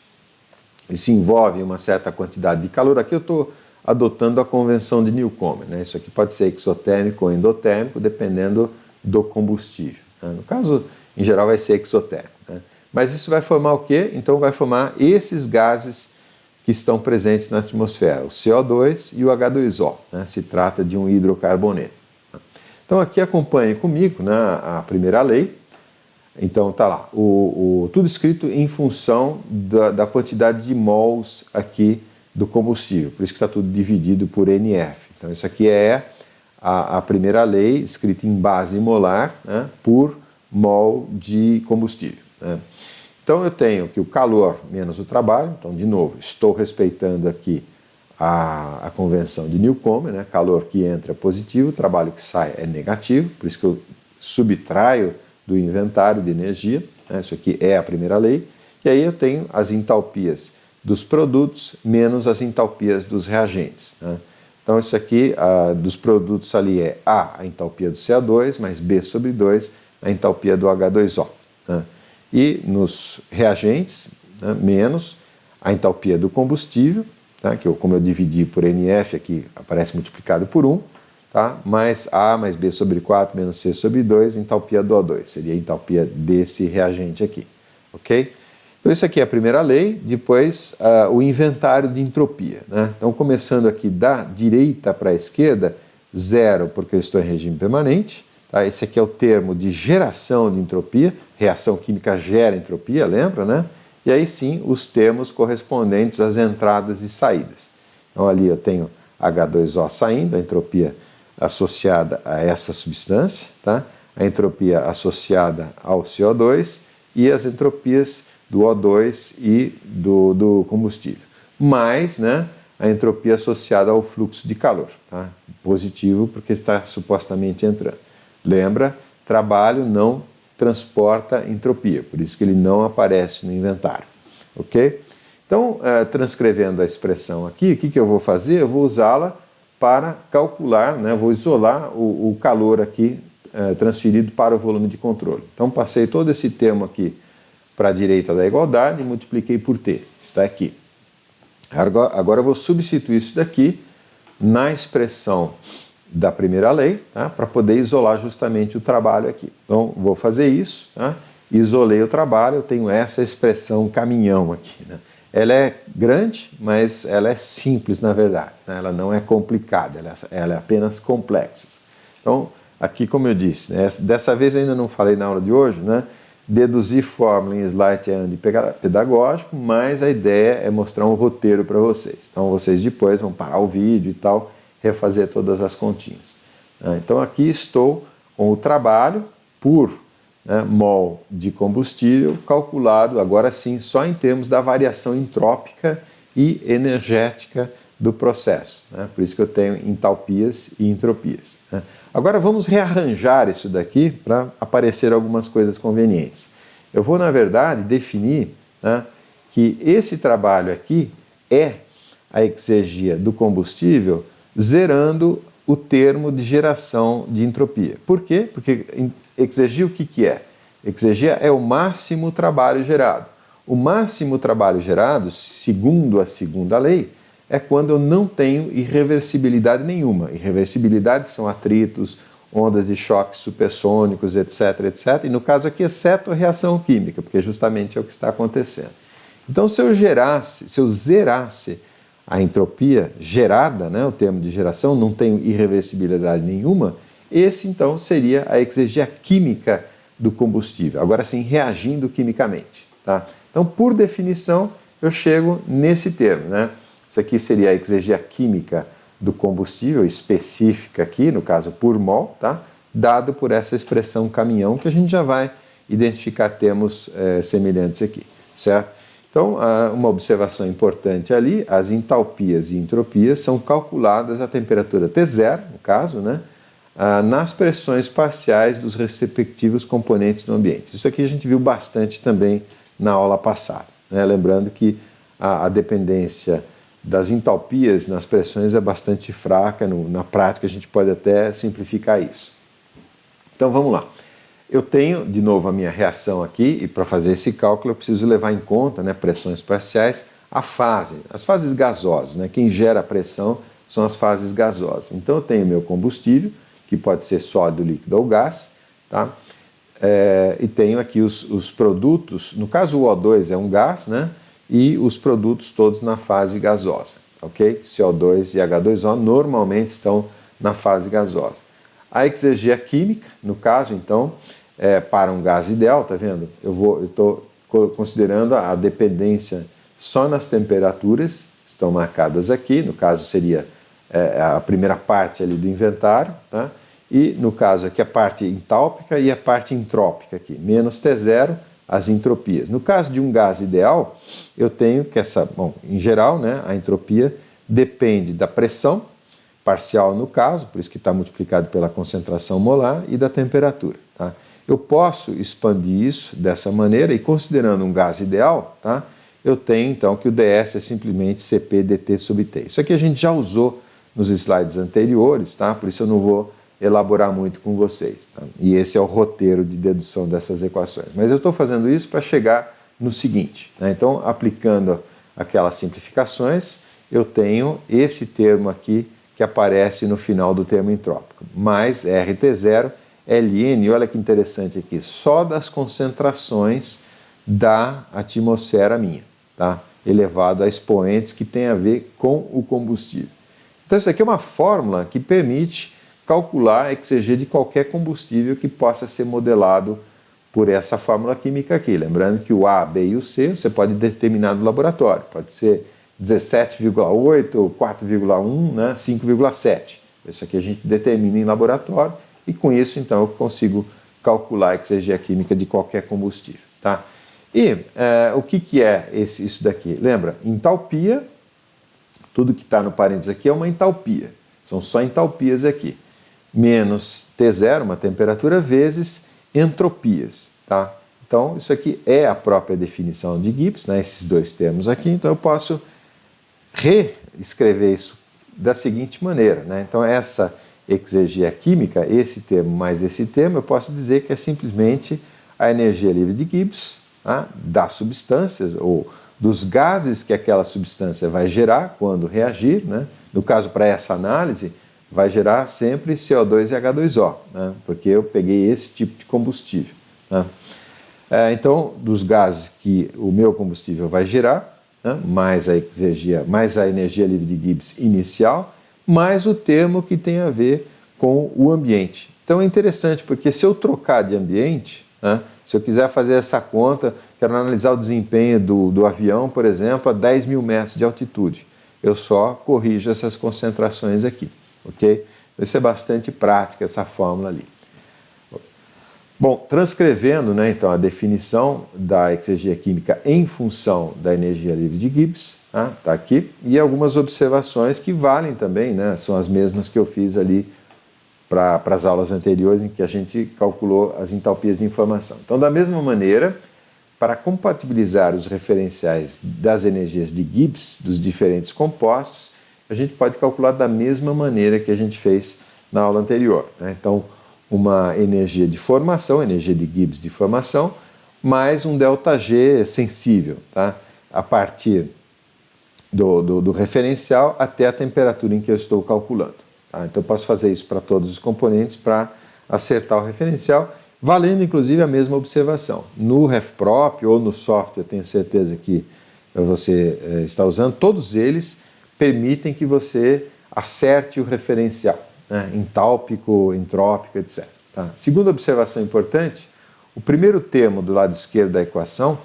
isso envolve uma certa quantidade de calor. Aqui eu estou adotando a convenção de Newcomen, né? Isso aqui pode ser exotérmico ou endotérmico, dependendo do combustível. Né? No caso, em geral, vai ser exotérmico. Né? Mas isso vai formar o quê? Então vai formar esses gases que estão presentes na atmosfera, o CO2 e o H2O. Né? Se trata de um hidrocarboneto. Então aqui acompanhe comigo, né, a primeira lei. Então está lá, tudo escrito em função da quantidade de mols aqui do combustível. Por isso que está tudo dividido por NF. Então isso aqui é a primeira lei escrita em base molar, né, por mol de combustível. Né? Então eu tenho que o calor menos o trabalho, então de novo, estou respeitando aqui a convenção de Newcomen, né? Calor que entra é positivo, trabalho que sai é negativo, por isso que eu subtraio do inventário de energia, né? Isso aqui é a primeira lei, e aí eu tenho as entalpias dos produtos menos as entalpias dos reagentes, né? Então isso aqui dos produtos ali é a entalpia do CO2 mais B sobre 2 a entalpia do H2O, né? E nos reagentes, né, menos a entalpia do combustível, tá? Que como eu dividi por NF aqui aparece multiplicado por 1, tá? Mais A mais B sobre 4 menos C sobre 2, entalpia do O2, seria a entalpia desse reagente aqui, ok? Então isso aqui é a primeira lei, depois o inventário de entropia, né? Então começando aqui da direita para a esquerda, 0 porque eu estou em regime permanente, tá? Esse aqui é o termo de geração de entropia, reação química gera entropia, lembra, né? E aí sim os termos correspondentes às entradas e saídas. Então ali eu tenho H2O saindo, a entropia associada a essa substância, tá? A entropia associada ao CO2 e as entropias do O2 e do combustível, mais, né, a entropia associada ao fluxo de calor, tá? Positivo porque está supostamente entrando. Lembra, trabalho não transporta entropia, por isso que ele não aparece no inventário, ok? Então, transcrevendo a expressão aqui, o que eu vou fazer? Eu vou usá-la para calcular, né, vou isolar o calor aqui transferido para o volume de controle. Então, passei todo esse termo aqui para a direita da igualdade e multipliquei por T, está aqui. Agora eu vou substituir isso daqui na expressão da primeira lei, tá? Para poder isolar justamente o trabalho aqui. Então, vou fazer isso, tá? Isolei o trabalho, eu tenho essa expressão caminhão aqui, né? Ela é grande, mas ela é simples na verdade, né? Ela não é complicada, ela é apenas complexa. Então, aqui como eu disse, né? Dessa vez eu ainda não falei na aula de hoje, né? Deduzir fórmula em slide é pedagógico, mas a ideia é mostrar um roteiro para vocês. Então vocês depois vão parar o vídeo e tal, refazer todas as continhas. Então aqui estou com o trabalho por, né, mol de combustível calculado, agora sim, só em termos da variação entrópica e energética do processo, né? Por isso que eu tenho entalpias e entropias, né? Agora vamos rearranjar isso daqui para aparecer algumas coisas convenientes. Eu vou, na verdade, definir, né, que esse trabalho aqui é a exergia do combustível zerando o termo de geração de entropia. Por quê? Porque exergia o que é? Exergia é o máximo trabalho gerado. O máximo trabalho gerado, segundo a segunda lei, é quando eu não tenho irreversibilidade nenhuma. Irreversibilidade são atritos, ondas de choque supersônicos, etc, etc. E no caso aqui, exceto a reação química, porque justamente é o que está acontecendo. Então, se eu zerasse a entropia gerada, né, o termo de geração, não tenho irreversibilidade nenhuma, esse então seria a exergia química do combustível. Agora sim, reagindo quimicamente, tá? Então, por definição, eu chego nesse termo, né? Isso aqui seria a exergia química do combustível, específica aqui, no caso por mol, tá? Dado por essa expressão caminhão, que a gente já vai identificar termos semelhantes aqui, certo? Então, uma observação importante ali, as entalpias e entropias são calculadas a temperatura T0, no caso, né? Nas pressões parciais dos respectivos componentes do ambiente. Isso aqui a gente viu bastante também na aula passada, né? Lembrando que a dependência das entalpias nas pressões é bastante fraca, na prática a gente pode até simplificar isso. Então vamos lá. Eu tenho, de novo, a minha reação aqui, e para fazer esse cálculo eu preciso levar em conta, né, pressões parciais, as fases gasosas, né? Quem gera a pressão são as fases gasosas. Então eu tenho meu combustível, que pode ser sólido, líquido ou gás, tá? E tenho aqui os produtos, no caso o O2 é um gás, né? E os produtos todos na fase gasosa, ok? CO2 e H2O normalmente estão na fase gasosa. A exergia química, no caso, então, para um gás ideal, tá vendo? Eu estou considerando a dependência só nas temperaturas, estão marcadas aqui, no caso seria a primeira parte ali do inventário, tá? E no caso aqui a parte entálpica e a parte entrópica aqui, menos T0, as entropias. No caso de um gás ideal, eu tenho que em geral, né, a entropia depende da pressão, parcial no caso, por isso que está multiplicado pela concentração molar e da temperatura. Tá? Eu posso expandir isso dessa maneira e considerando um gás ideal, tá? Eu tenho então que o ds é simplesmente Cp dt sobre T. Isso aqui a gente já usou nos slides anteriores, tá? Por isso eu não vou elaborar muito com vocês. Tá? E esse é o roteiro de dedução dessas equações. Mas eu estou fazendo isso para chegar no seguinte. Né? Então, aplicando aquelas simplificações, eu tenho esse termo aqui que aparece no final do termo entrópico, mais RT0, Ln, olha que interessante aqui, só das concentrações da atmosfera minha, tá? Elevado a expoentes que tem a ver com o combustível. Então isso aqui é uma fórmula que permite calcular a EXEG de qualquer combustível que possa ser modelado por essa fórmula química aqui. Lembrando que o A, B e o C você pode determinar no laboratório, pode ser 17,8, 4,1, né, 5,7. Isso aqui a gente determina em laboratório e com isso então eu consigo calcular a EXEG química de qualquer combustível. Tá? E o que é isso daqui? Lembra, entalpia, tudo que está no parênteses aqui é uma entalpia, são só entalpias aqui, menos T0, uma temperatura, vezes entropias. Tá? Então isso aqui é a própria definição de Gibbs, né, esses dois termos aqui, então eu posso reescrever isso da seguinte maneira. Né? Então essa exergia química, esse termo mais esse termo, eu posso dizer que é simplesmente a energia livre de Gibbs, tá? Das substâncias ou dos gases que aquela substância vai gerar quando reagir. Né? No caso, para essa análise, vai gerar sempre CO2 e H2O, né? Porque eu peguei esse tipo de combustível. Né? Então, dos gases que o meu combustível vai gerar, né? mais a energia livre de Gibbs inicial, mais o termo que tem a ver com o ambiente. Então é interessante porque se eu trocar de ambiente, né, se eu quiser fazer essa conta, quero analisar o desempenho do avião, por exemplo, a 10 mil metros de altitude, eu só corrijo essas concentrações aqui, ok? Isso é bastante prática, essa fórmula ali. Bom, transcrevendo, né, então, a definição da exergia química em função da energia livre de Gibbs, tá aqui, e algumas observações que valem também, né, são as mesmas que eu fiz ali para as aulas anteriores em que a gente calculou as entalpias de informação. Então, da mesma maneira, para compatibilizar os referenciais das energias de Gibbs dos diferentes compostos, a gente pode calcular da mesma maneira que a gente fez na aula anterior. Né? Então, uma energia de formação, energia de Gibbs de formação, mais um ΔG sensível, tá? A partir do referencial até a temperatura em que eu estou calculando. Tá? Então eu posso fazer isso para todos os componentes para acertar o referencial, valendo inclusive a mesma observação. No RefProp ou no software, eu tenho certeza que você está usando, todos eles permitem que você acerte o referencial. Né, entálpico, entrópico, etc. Tá? Segunda observação importante, o primeiro termo do lado esquerdo da equação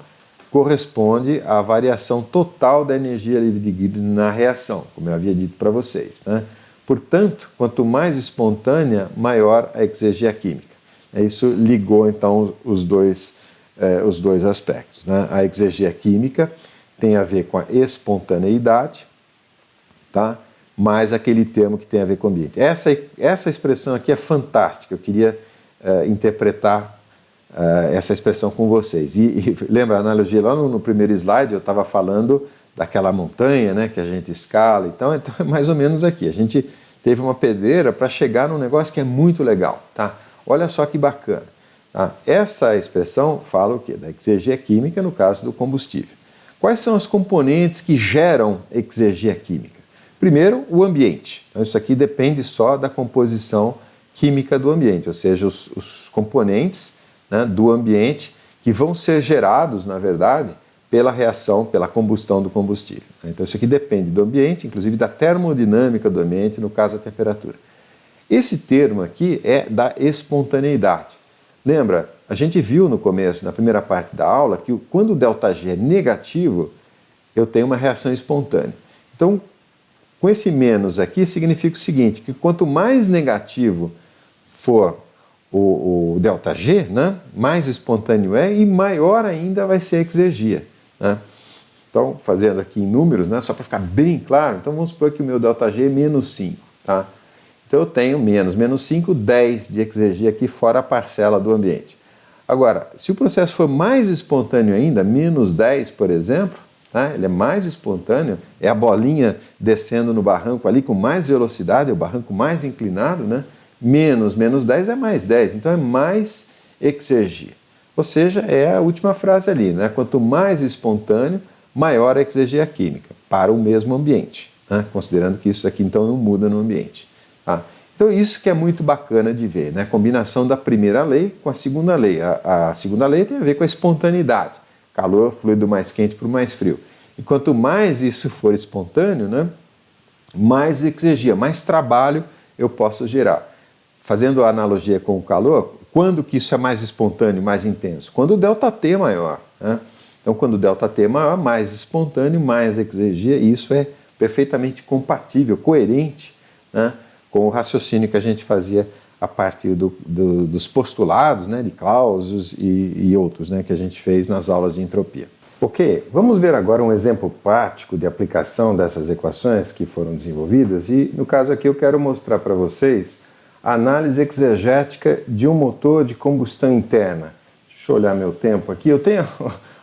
corresponde à variação total da energia livre de Gibbs na reação, como eu havia dito para vocês. Né? Portanto, quanto mais espontânea, maior a exergia química. Isso ligou então os dois aspectos. Né? A exergia química tem a ver com a espontaneidade, tá? Mais aquele termo que tem a ver com o ambiente. Essa expressão aqui é fantástica, eu queria interpretar essa expressão com vocês. E lembra a analogia lá no primeiro slide, eu estava falando daquela montanha, né, que a gente escala, então é mais ou menos aqui. A gente teve uma pedreira para chegar num negócio que é muito legal. Tá? Olha só que bacana. Tá? Essa expressão fala o quê? Da exergia química no caso do combustível. Quais são os componentes que geram exergia química? Primeiro, o ambiente. Então, isso aqui depende só da composição química do ambiente, ou seja, os componentes, né, do ambiente que vão ser gerados, na verdade, pela reação, pela combustão do combustível. Então, isso aqui depende do ambiente, inclusive da termodinâmica do ambiente, no caso, a temperatura. Esse termo aqui é da espontaneidade. Lembra, a gente viu no começo, na primeira parte da aula, que quando o ΔG é negativo, eu tenho uma reação espontânea. Então, com esse menos aqui, significa o seguinte, que quanto mais negativo for o ΔG, né, mais espontâneo é e maior ainda vai ser a exergia. Né? Então, fazendo aqui em números, né, só para ficar bem claro, então vamos supor que o meu ΔG é menos 5. tá? Então eu tenho menos 5, 10 de exergia aqui fora a parcela do ambiente. Agora, se o processo for mais espontâneo ainda, menos 10, por exemplo, tá? Ele é mais espontâneo, é a bolinha descendo no barranco ali com mais velocidade, é o barranco mais inclinado, né? Menos 10 é mais 10, então é mais exergia. Ou seja, é a última frase ali, né? Quanto mais espontâneo, maior a exergia química para o mesmo ambiente, né? Considerando que isso aqui então não muda no ambiente. Tá? Então isso que é muito bacana de ver, né? A combinação da primeira lei com a segunda lei. A segunda lei tem a ver com a espontaneidade, calor, fluido mais quente para o mais frio. E quanto mais isso for espontâneo, né? Mais exergia, mais trabalho eu posso gerar. Fazendo a analogia com o calor, quando que isso é mais espontâneo, mais intenso? Quando o ΔT é maior, né? Então, quando o ΔT é maior, mais espontâneo, mais exergia, e isso é perfeitamente compatível, coerente, né, com o raciocínio que a gente fazia a partir dos postulados, né, de Clausius e outros, né, que a gente fez nas aulas de entropia. Ok, vamos ver agora um exemplo prático de aplicação dessas equações que foram desenvolvidas e, no caso aqui, eu quero mostrar para vocês a análise exegética de um motor de combustão interna. Deixa eu olhar meu tempo aqui, eu tenho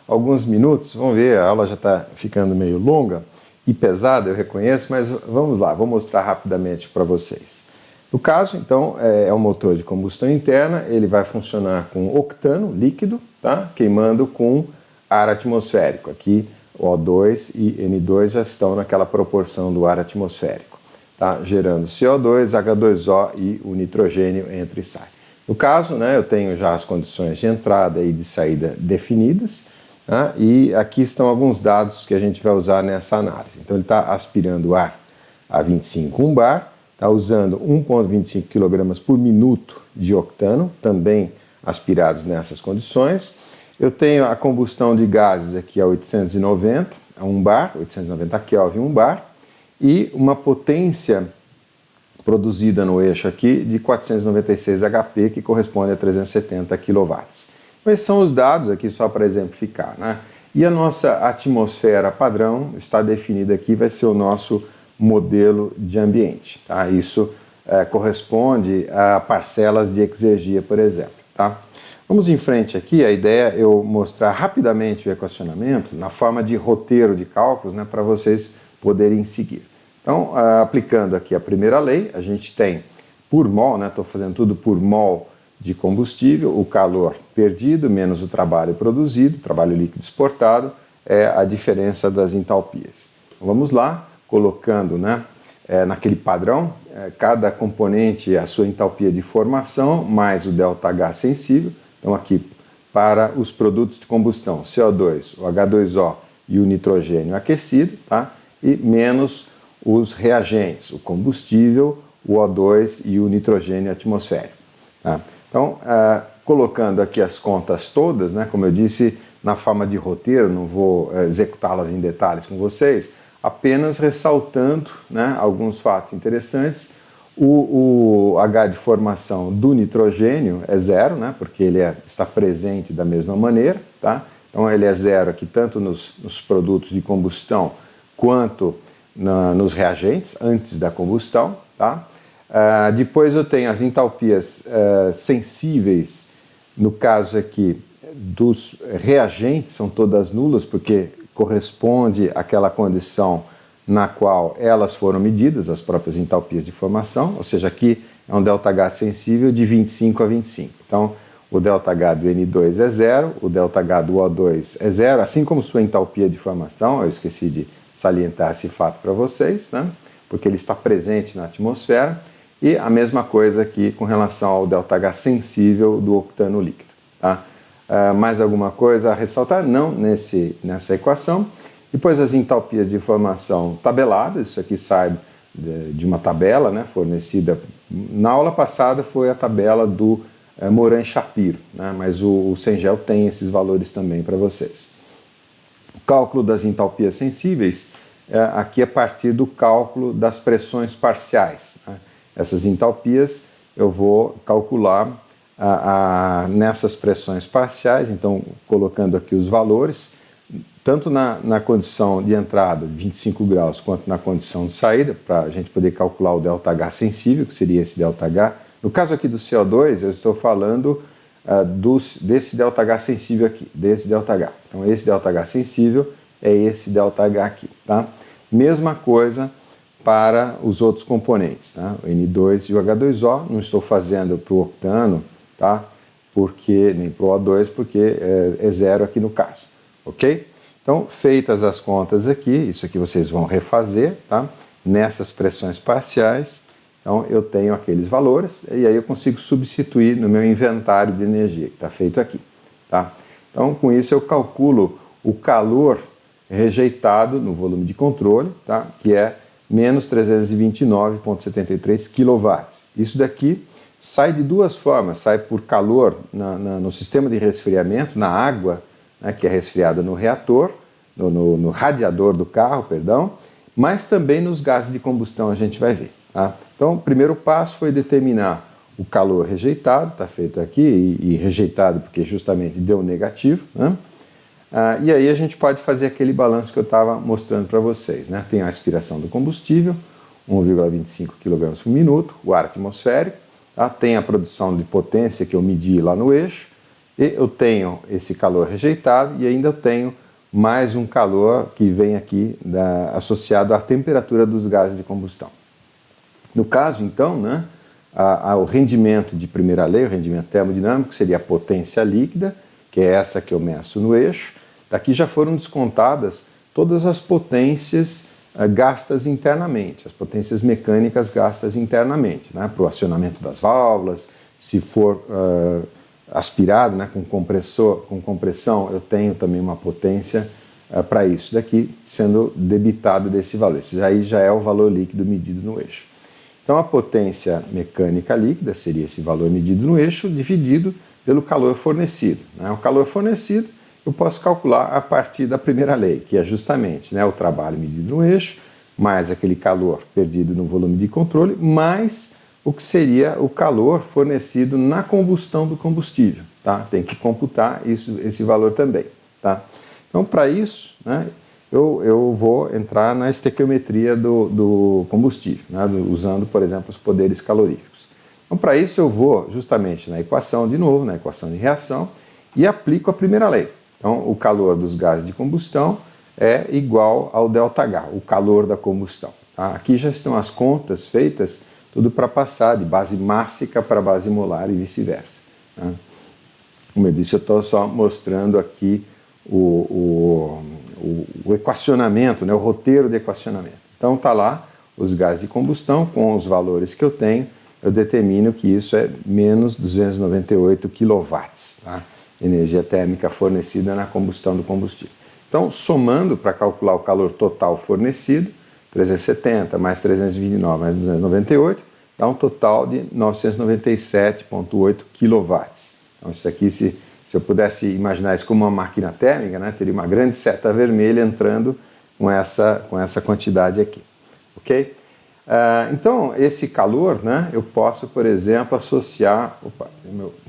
alguns minutos, vamos ver, a aula já está ficando meio longa e pesada, eu reconheço, mas vamos lá, vou mostrar rapidamente para vocês. No caso, então, é um motor de combustão interna, ele vai funcionar com octano líquido, tá? Queimando com ar atmosférico. Aqui o O2 e N2 já estão naquela proporção do ar atmosférico, tá? Gerando CO2, H2O e o nitrogênio entra e sai. No caso, né, eu tenho já as condições de entrada e de saída definidas, tá? E aqui estão alguns dados que a gente vai usar nessa análise. Então ele está aspirando ar a 25 bar, está usando 1,25 kg por minuto de octano, também aspirados nessas condições. Eu tenho a combustão de gases aqui a 890 a 1 bar, 890 Kelvin 1 bar, e uma potência produzida no eixo aqui de 496 HP, que corresponde a 370 kW. Esses são os dados aqui só para exemplificar, né? E a nossa atmosfera padrão está definida aqui, vai ser o nosso modelo de ambiente, tá? Isso corresponde a parcelas de exergia, por exemplo, tá? Vamos em frente aqui, a ideia é eu mostrar rapidamente o equacionamento na forma de roteiro de cálculos, né, para vocês poderem seguir. Então, aplicando aqui a primeira lei, a gente tem por mol, né, estou fazendo tudo por mol de combustível, o calor perdido menos o trabalho produzido, trabalho líquido exportado, é a diferença das entalpias. Então, vamos lá, colocando, né, naquele padrão, cada componente a sua entalpia de formação, mais o ΔH sensível. Então aqui, para os produtos de combustão, CO2, o H2O e o nitrogênio aquecido, tá? E menos os reagentes, o combustível, o O2 e o nitrogênio atmosférico. Tá? Então, colocando aqui as contas todas, né, como eu disse, na forma de roteiro, não vou executá-las em detalhes com vocês, apenas ressaltando, né, alguns fatos interessantes. O H de formação do nitrogênio é zero, né, porque ele está presente da mesma maneira, tá? Então ele é zero aqui tanto nos produtos de combustão quanto nos reagentes antes da combustão, tá? Depois eu tenho as entalpias sensíveis, no caso aqui dos reagentes são todas nulas, porque corresponde àquela condição na qual elas foram medidas, as próprias entalpias de formação, ou seja, aqui é um ΔH sensível de 25 a 25. Então, o ΔH do N2 é zero, o ΔH do O2 é zero, assim como sua entalpia de formação, eu esqueci de salientar esse fato para vocês, né? Porque ele está presente na atmosfera, e a mesma coisa aqui com relação ao ΔH sensível do octano líquido. Tá? Mais alguma coisa a ressaltar? Não nessa equação. Depois as entalpias de formação tabeladas, isso aqui sai de uma tabela, né, fornecida. Na aula passada foi a tabela do Moran-Shapiro, né, mas o Cengel tem esses valores também para vocês. O cálculo das entalpias sensíveis, aqui a partir do cálculo das pressões parciais. Né. Essas entalpias eu vou calcular nessas pressões parciais, então colocando aqui os valores. tanto na condição de entrada de 25 graus, quanto na condição de saída, para a gente poder calcular o ΔH sensível, que seria esse ΔH. No caso aqui do CO2, eu estou falando desse ΔH sensível aqui, desse ΔH. Então, esse ΔH sensível é esse ΔH aqui, tá? Mesma coisa para os outros componentes, tá? O N2 e o H2O, não estou fazendo para o octano, tá? Nem para o O2, porque é zero aqui no caso, ok? Então, feitas as contas aqui, isso aqui vocês vão refazer, tá? Nessas pressões parciais, então eu tenho aqueles valores e aí eu consigo substituir no meu inventário de energia, que está feito aqui, tá? Então, com isso eu calculo o calor rejeitado no volume de controle, tá? Que é menos 329,73 kW. Isso daqui sai de duas formas, sai por calor no sistema de resfriamento, na água, né, que é resfriada no reator, no radiador do carro, perdão, mas também nos gases de combustão a gente vai ver. Tá? Então, o primeiro passo foi determinar o calor rejeitado, está feito aqui, e rejeitado porque justamente deu negativo, né? E aí a gente pode fazer aquele balanço que eu estava mostrando para vocês, né? Tem a aspiração do combustível, 1,25 kg por minuto, o ar atmosférico, tá? Tem a produção de potência que eu medi lá no eixo, e eu tenho esse calor rejeitado e ainda eu tenho mais um calor que vem aqui associado à temperatura dos gases de combustão. No caso, então, né, o rendimento de primeira lei, o rendimento termodinâmico, seria a potência líquida, que é essa que eu meço no eixo. Daqui já foram descontadas todas as potências gastas internamente, as potências mecânicas gastas internamente, né, para o acionamento das válvulas, se for aspirado, né, com compressão, eu tenho também uma potência para isso daqui, sendo debitado desse valor. Esse aí já é o valor líquido medido no eixo. Então, a potência mecânica líquida seria esse valor medido no eixo dividido pelo calor fornecido, né? O calor fornecido eu posso calcular a partir da primeira lei, que é justamente, né, o trabalho medido no eixo, mais aquele calor perdido no volume de controle, mais o que seria o calor fornecido na combustão do combustível. Tá? Tem que computar esse valor também. Tá? Então, para isso, né, eu vou entrar na estequiometria do combustível, né, usando, por exemplo, os poderes caloríficos. Então, para isso, eu vou justamente na equação, de novo, na equação de reação, e aplico a primeira lei. Então, o calor dos gases de combustão é igual ao ΔH, o calor da combustão. Tá? Aqui já estão as contas feitas, tudo para passar de base mássica para base molar e vice-versa. Tá? Como eu disse, eu estou só mostrando aqui o equacionamento, né, o roteiro de equacionamento. Então, está lá os gases de combustão com os valores que eu tenho, eu determino que isso é menos 298 kW, tá? Energia térmica fornecida na combustão do combustível. Então, somando para calcular o calor total fornecido, 370 mais 329 mais 298, dá um total de 997,8 kW. Então, isso aqui, se eu pudesse imaginar isso como uma máquina térmica, né, teria uma grande seta vermelha entrando com essa quantidade aqui. Ok? Então, esse calor, né, eu posso, por exemplo, associar... Opa,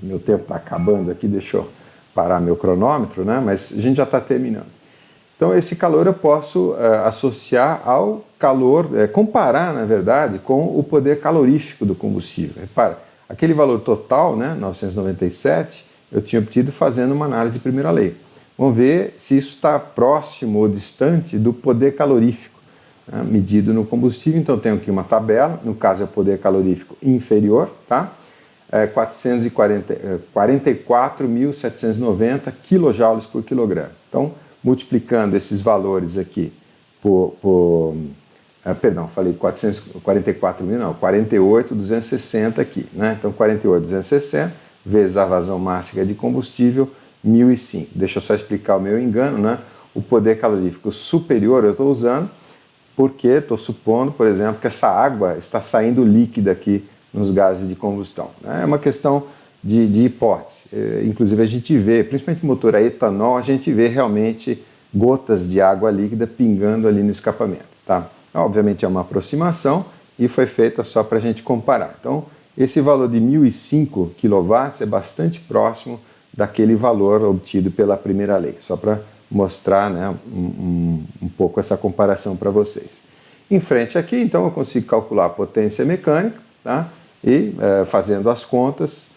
meu tempo está acabando aqui, deixa eu parar meu cronômetro, né, mas a gente já está terminando. Então, esse calor eu posso associar ao calor, comparar, na verdade, com o poder calorífico do combustível. Repara, aquele valor total, né, 997, eu tinha obtido fazendo uma análise de primeira lei. Vamos ver se isso está próximo ou distante do poder calorífico, né, medido no combustível. Então, eu tenho aqui uma tabela, no caso é o poder calorífico inferior, tá? 44.790 kJ por quilograma. Então, multiplicando esses valores aqui perdão, falei 444 mil, não, 48.260 aqui, né? Então, 48.260 vezes a vazão máxima de combustível, 1.005. Deixa eu só explicar o meu engano, né? O poder calorífico superior eu estou usando porque estou supondo, por exemplo, que essa água está saindo líquida aqui nos gases de combustão. É uma questão de hipótese. Inclusive a gente vê, principalmente motor a etanol, a gente vê realmente gotas de água líquida pingando ali no escapamento. Tá? Obviamente é uma aproximação e foi feita só para a gente comparar. Então, esse valor de 1.005 kW é bastante próximo daquele valor obtido pela primeira lei, só para mostrar, né, um pouco essa comparação para vocês. Em frente aqui, então, eu consigo calcular a potência mecânica, tá? E fazendo as contas,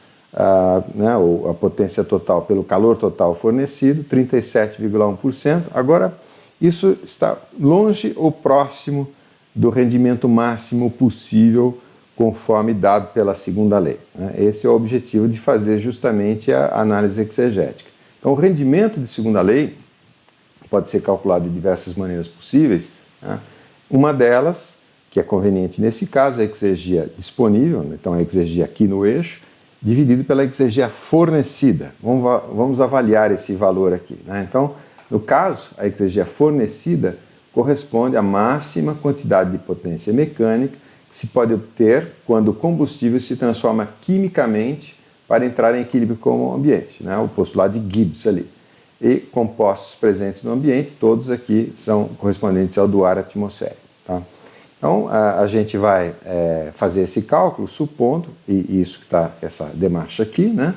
né, a potência total pelo calor total fornecido, 37,1%. Agora, isso está longe ou próximo do rendimento máximo possível, conforme dado pela segunda lei, né? Esse é o objetivo de fazer justamente a análise exegética. Então, o rendimento de segunda lei pode ser calculado de diversas maneiras possíveis, né? Uma delas, que é conveniente nesse caso, é a exergia disponível, então a exergia aqui no eixo, dividido pela exergia fornecida. Vamos avaliar esse valor aqui, né? Então, no caso, a exergia fornecida corresponde à máxima quantidade de potência mecânica que se pode obter quando o combustível se transforma quimicamente para entrar em equilíbrio com o ambiente, né? O postulado de Gibbs ali. E compostos presentes no ambiente, todos aqui são correspondentes ao do ar atmosférico, tá? Então, a gente vai fazer esse cálculo supondo, e isso que está essa demarcha aqui, né?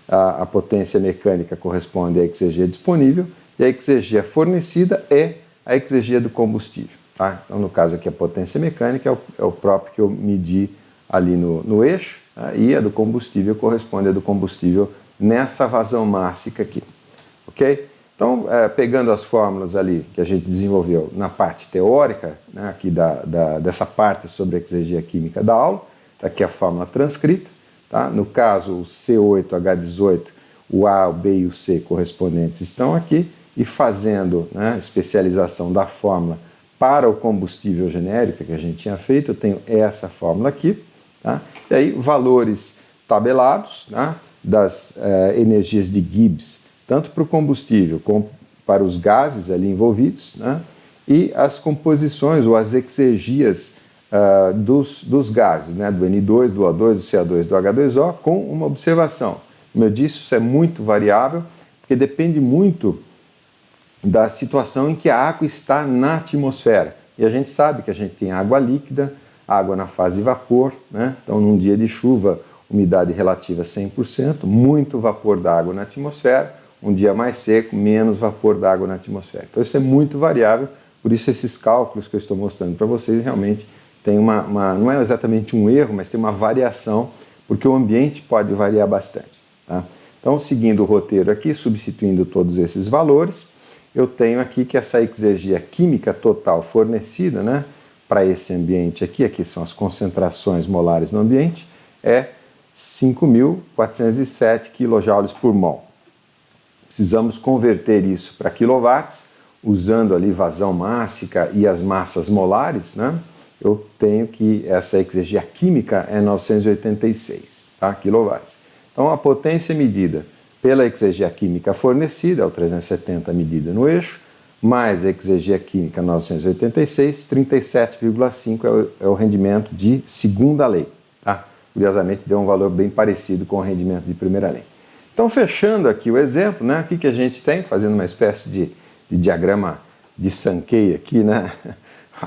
A potência mecânica corresponde à exergia disponível e a exergia fornecida é a exergia do combustível, tá? Então, no caso aqui, a potência mecânica é o próprio que eu medi ali no eixo, tá? E a do combustível corresponde à do combustível nessa vazão mássica aqui, ok? Então, pegando as fórmulas ali que a gente desenvolveu na parte teórica, né, aqui dessa parte sobre a exergia química da aula, está aqui a fórmula transcrita, tá? No caso, o C8H18, o A, o B e o C correspondentes estão aqui, e fazendo, né, especialização da fórmula para o combustível genérico que a gente tinha feito, eu tenho essa fórmula aqui, tá? E aí valores tabelados, tá, das energias de Gibbs, tanto para o combustível como para os gases ali envolvidos, né? E as composições ou as exergias dos gases, né? Do N2, do O2, do CO2, do H2O, com uma observação. Como eu disse, isso é muito variável, porque depende muito da situação em que a água está na atmosfera. E a gente sabe que a gente tem água líquida, água na fase vapor, né? Então, num dia de chuva, umidade relativa 100%, muito vapor d'água na atmosfera. Um dia mais seco, menos vapor d'água na atmosfera. Então, isso é muito variável, por isso esses cálculos que eu estou mostrando para vocês realmente tem não é exatamente um erro, mas tem uma variação, porque o ambiente pode variar bastante, tá? Então, seguindo o roteiro aqui, substituindo todos esses valores, eu tenho aqui que essa exergia química total fornecida, né, para esse ambiente aqui são as concentrações molares no ambiente, é 5.407 kJ por mol. Precisamos converter isso para quilowatts, usando ali vazão mássica e as massas molares, né? Eu tenho que essa exergia química é 986, tá? Quilowatts. Então, a potência medida pela exergia química fornecida, é o 370 medida no eixo, mais a exergia química 986, 37,5 é o rendimento de segunda lei, tá? Curiosamente, deu um valor bem parecido com o rendimento de primeira lei. Então, fechando aqui o exemplo, né, o que a gente tem, fazendo uma espécie de diagrama de Sankey aqui, né,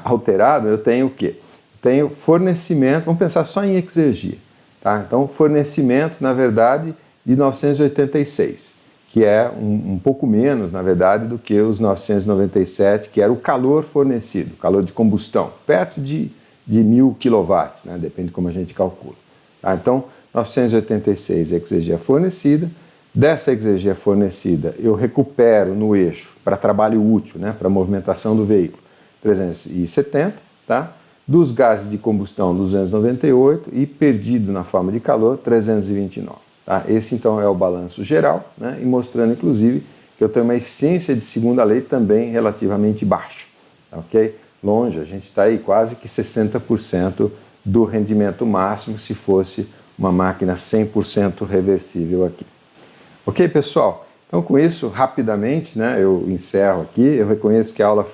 alterado, eu tenho o quê? Eu tenho fornecimento, vamos pensar só em exergia, tá? Então, fornecimento, na verdade, de 986, que é um pouco menos, na verdade, do que os 997, que era o calor fornecido, calor de combustão, perto de 1.000 kW, né, depende de como a gente calcula, tá? Então, 986 é a exergia fornecida. Dessa exergia fornecida, eu recupero no eixo para trabalho útil, né, para movimentação do veículo, 370, tá? Dos gases de combustão, 298 e perdido na forma de calor, 329. Tá? Esse, então, é o balanço geral, né, e mostrando, inclusive, que eu tenho uma eficiência de segunda lei também relativamente baixa, ok? Longe, a gente está aí quase que 60% do rendimento máximo se fosse uma máquina 100% reversível aqui. Ok, pessoal? Então, com isso, rapidamente, né, eu encerro aqui. Eu reconheço que a aula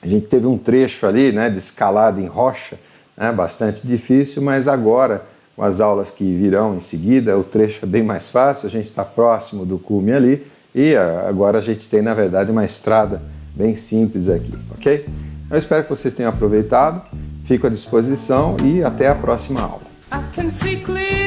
a gente teve um trecho ali, né, de escalada em rocha, né, bastante difícil, mas agora, com as aulas que virão em seguida, o trecho é bem mais fácil, a gente está próximo do cume ali, e agora a gente tem, na verdade, uma estrada bem simples aqui, ok? Eu espero que vocês tenham aproveitado, fico à disposição e até a próxima aula. I can see clear.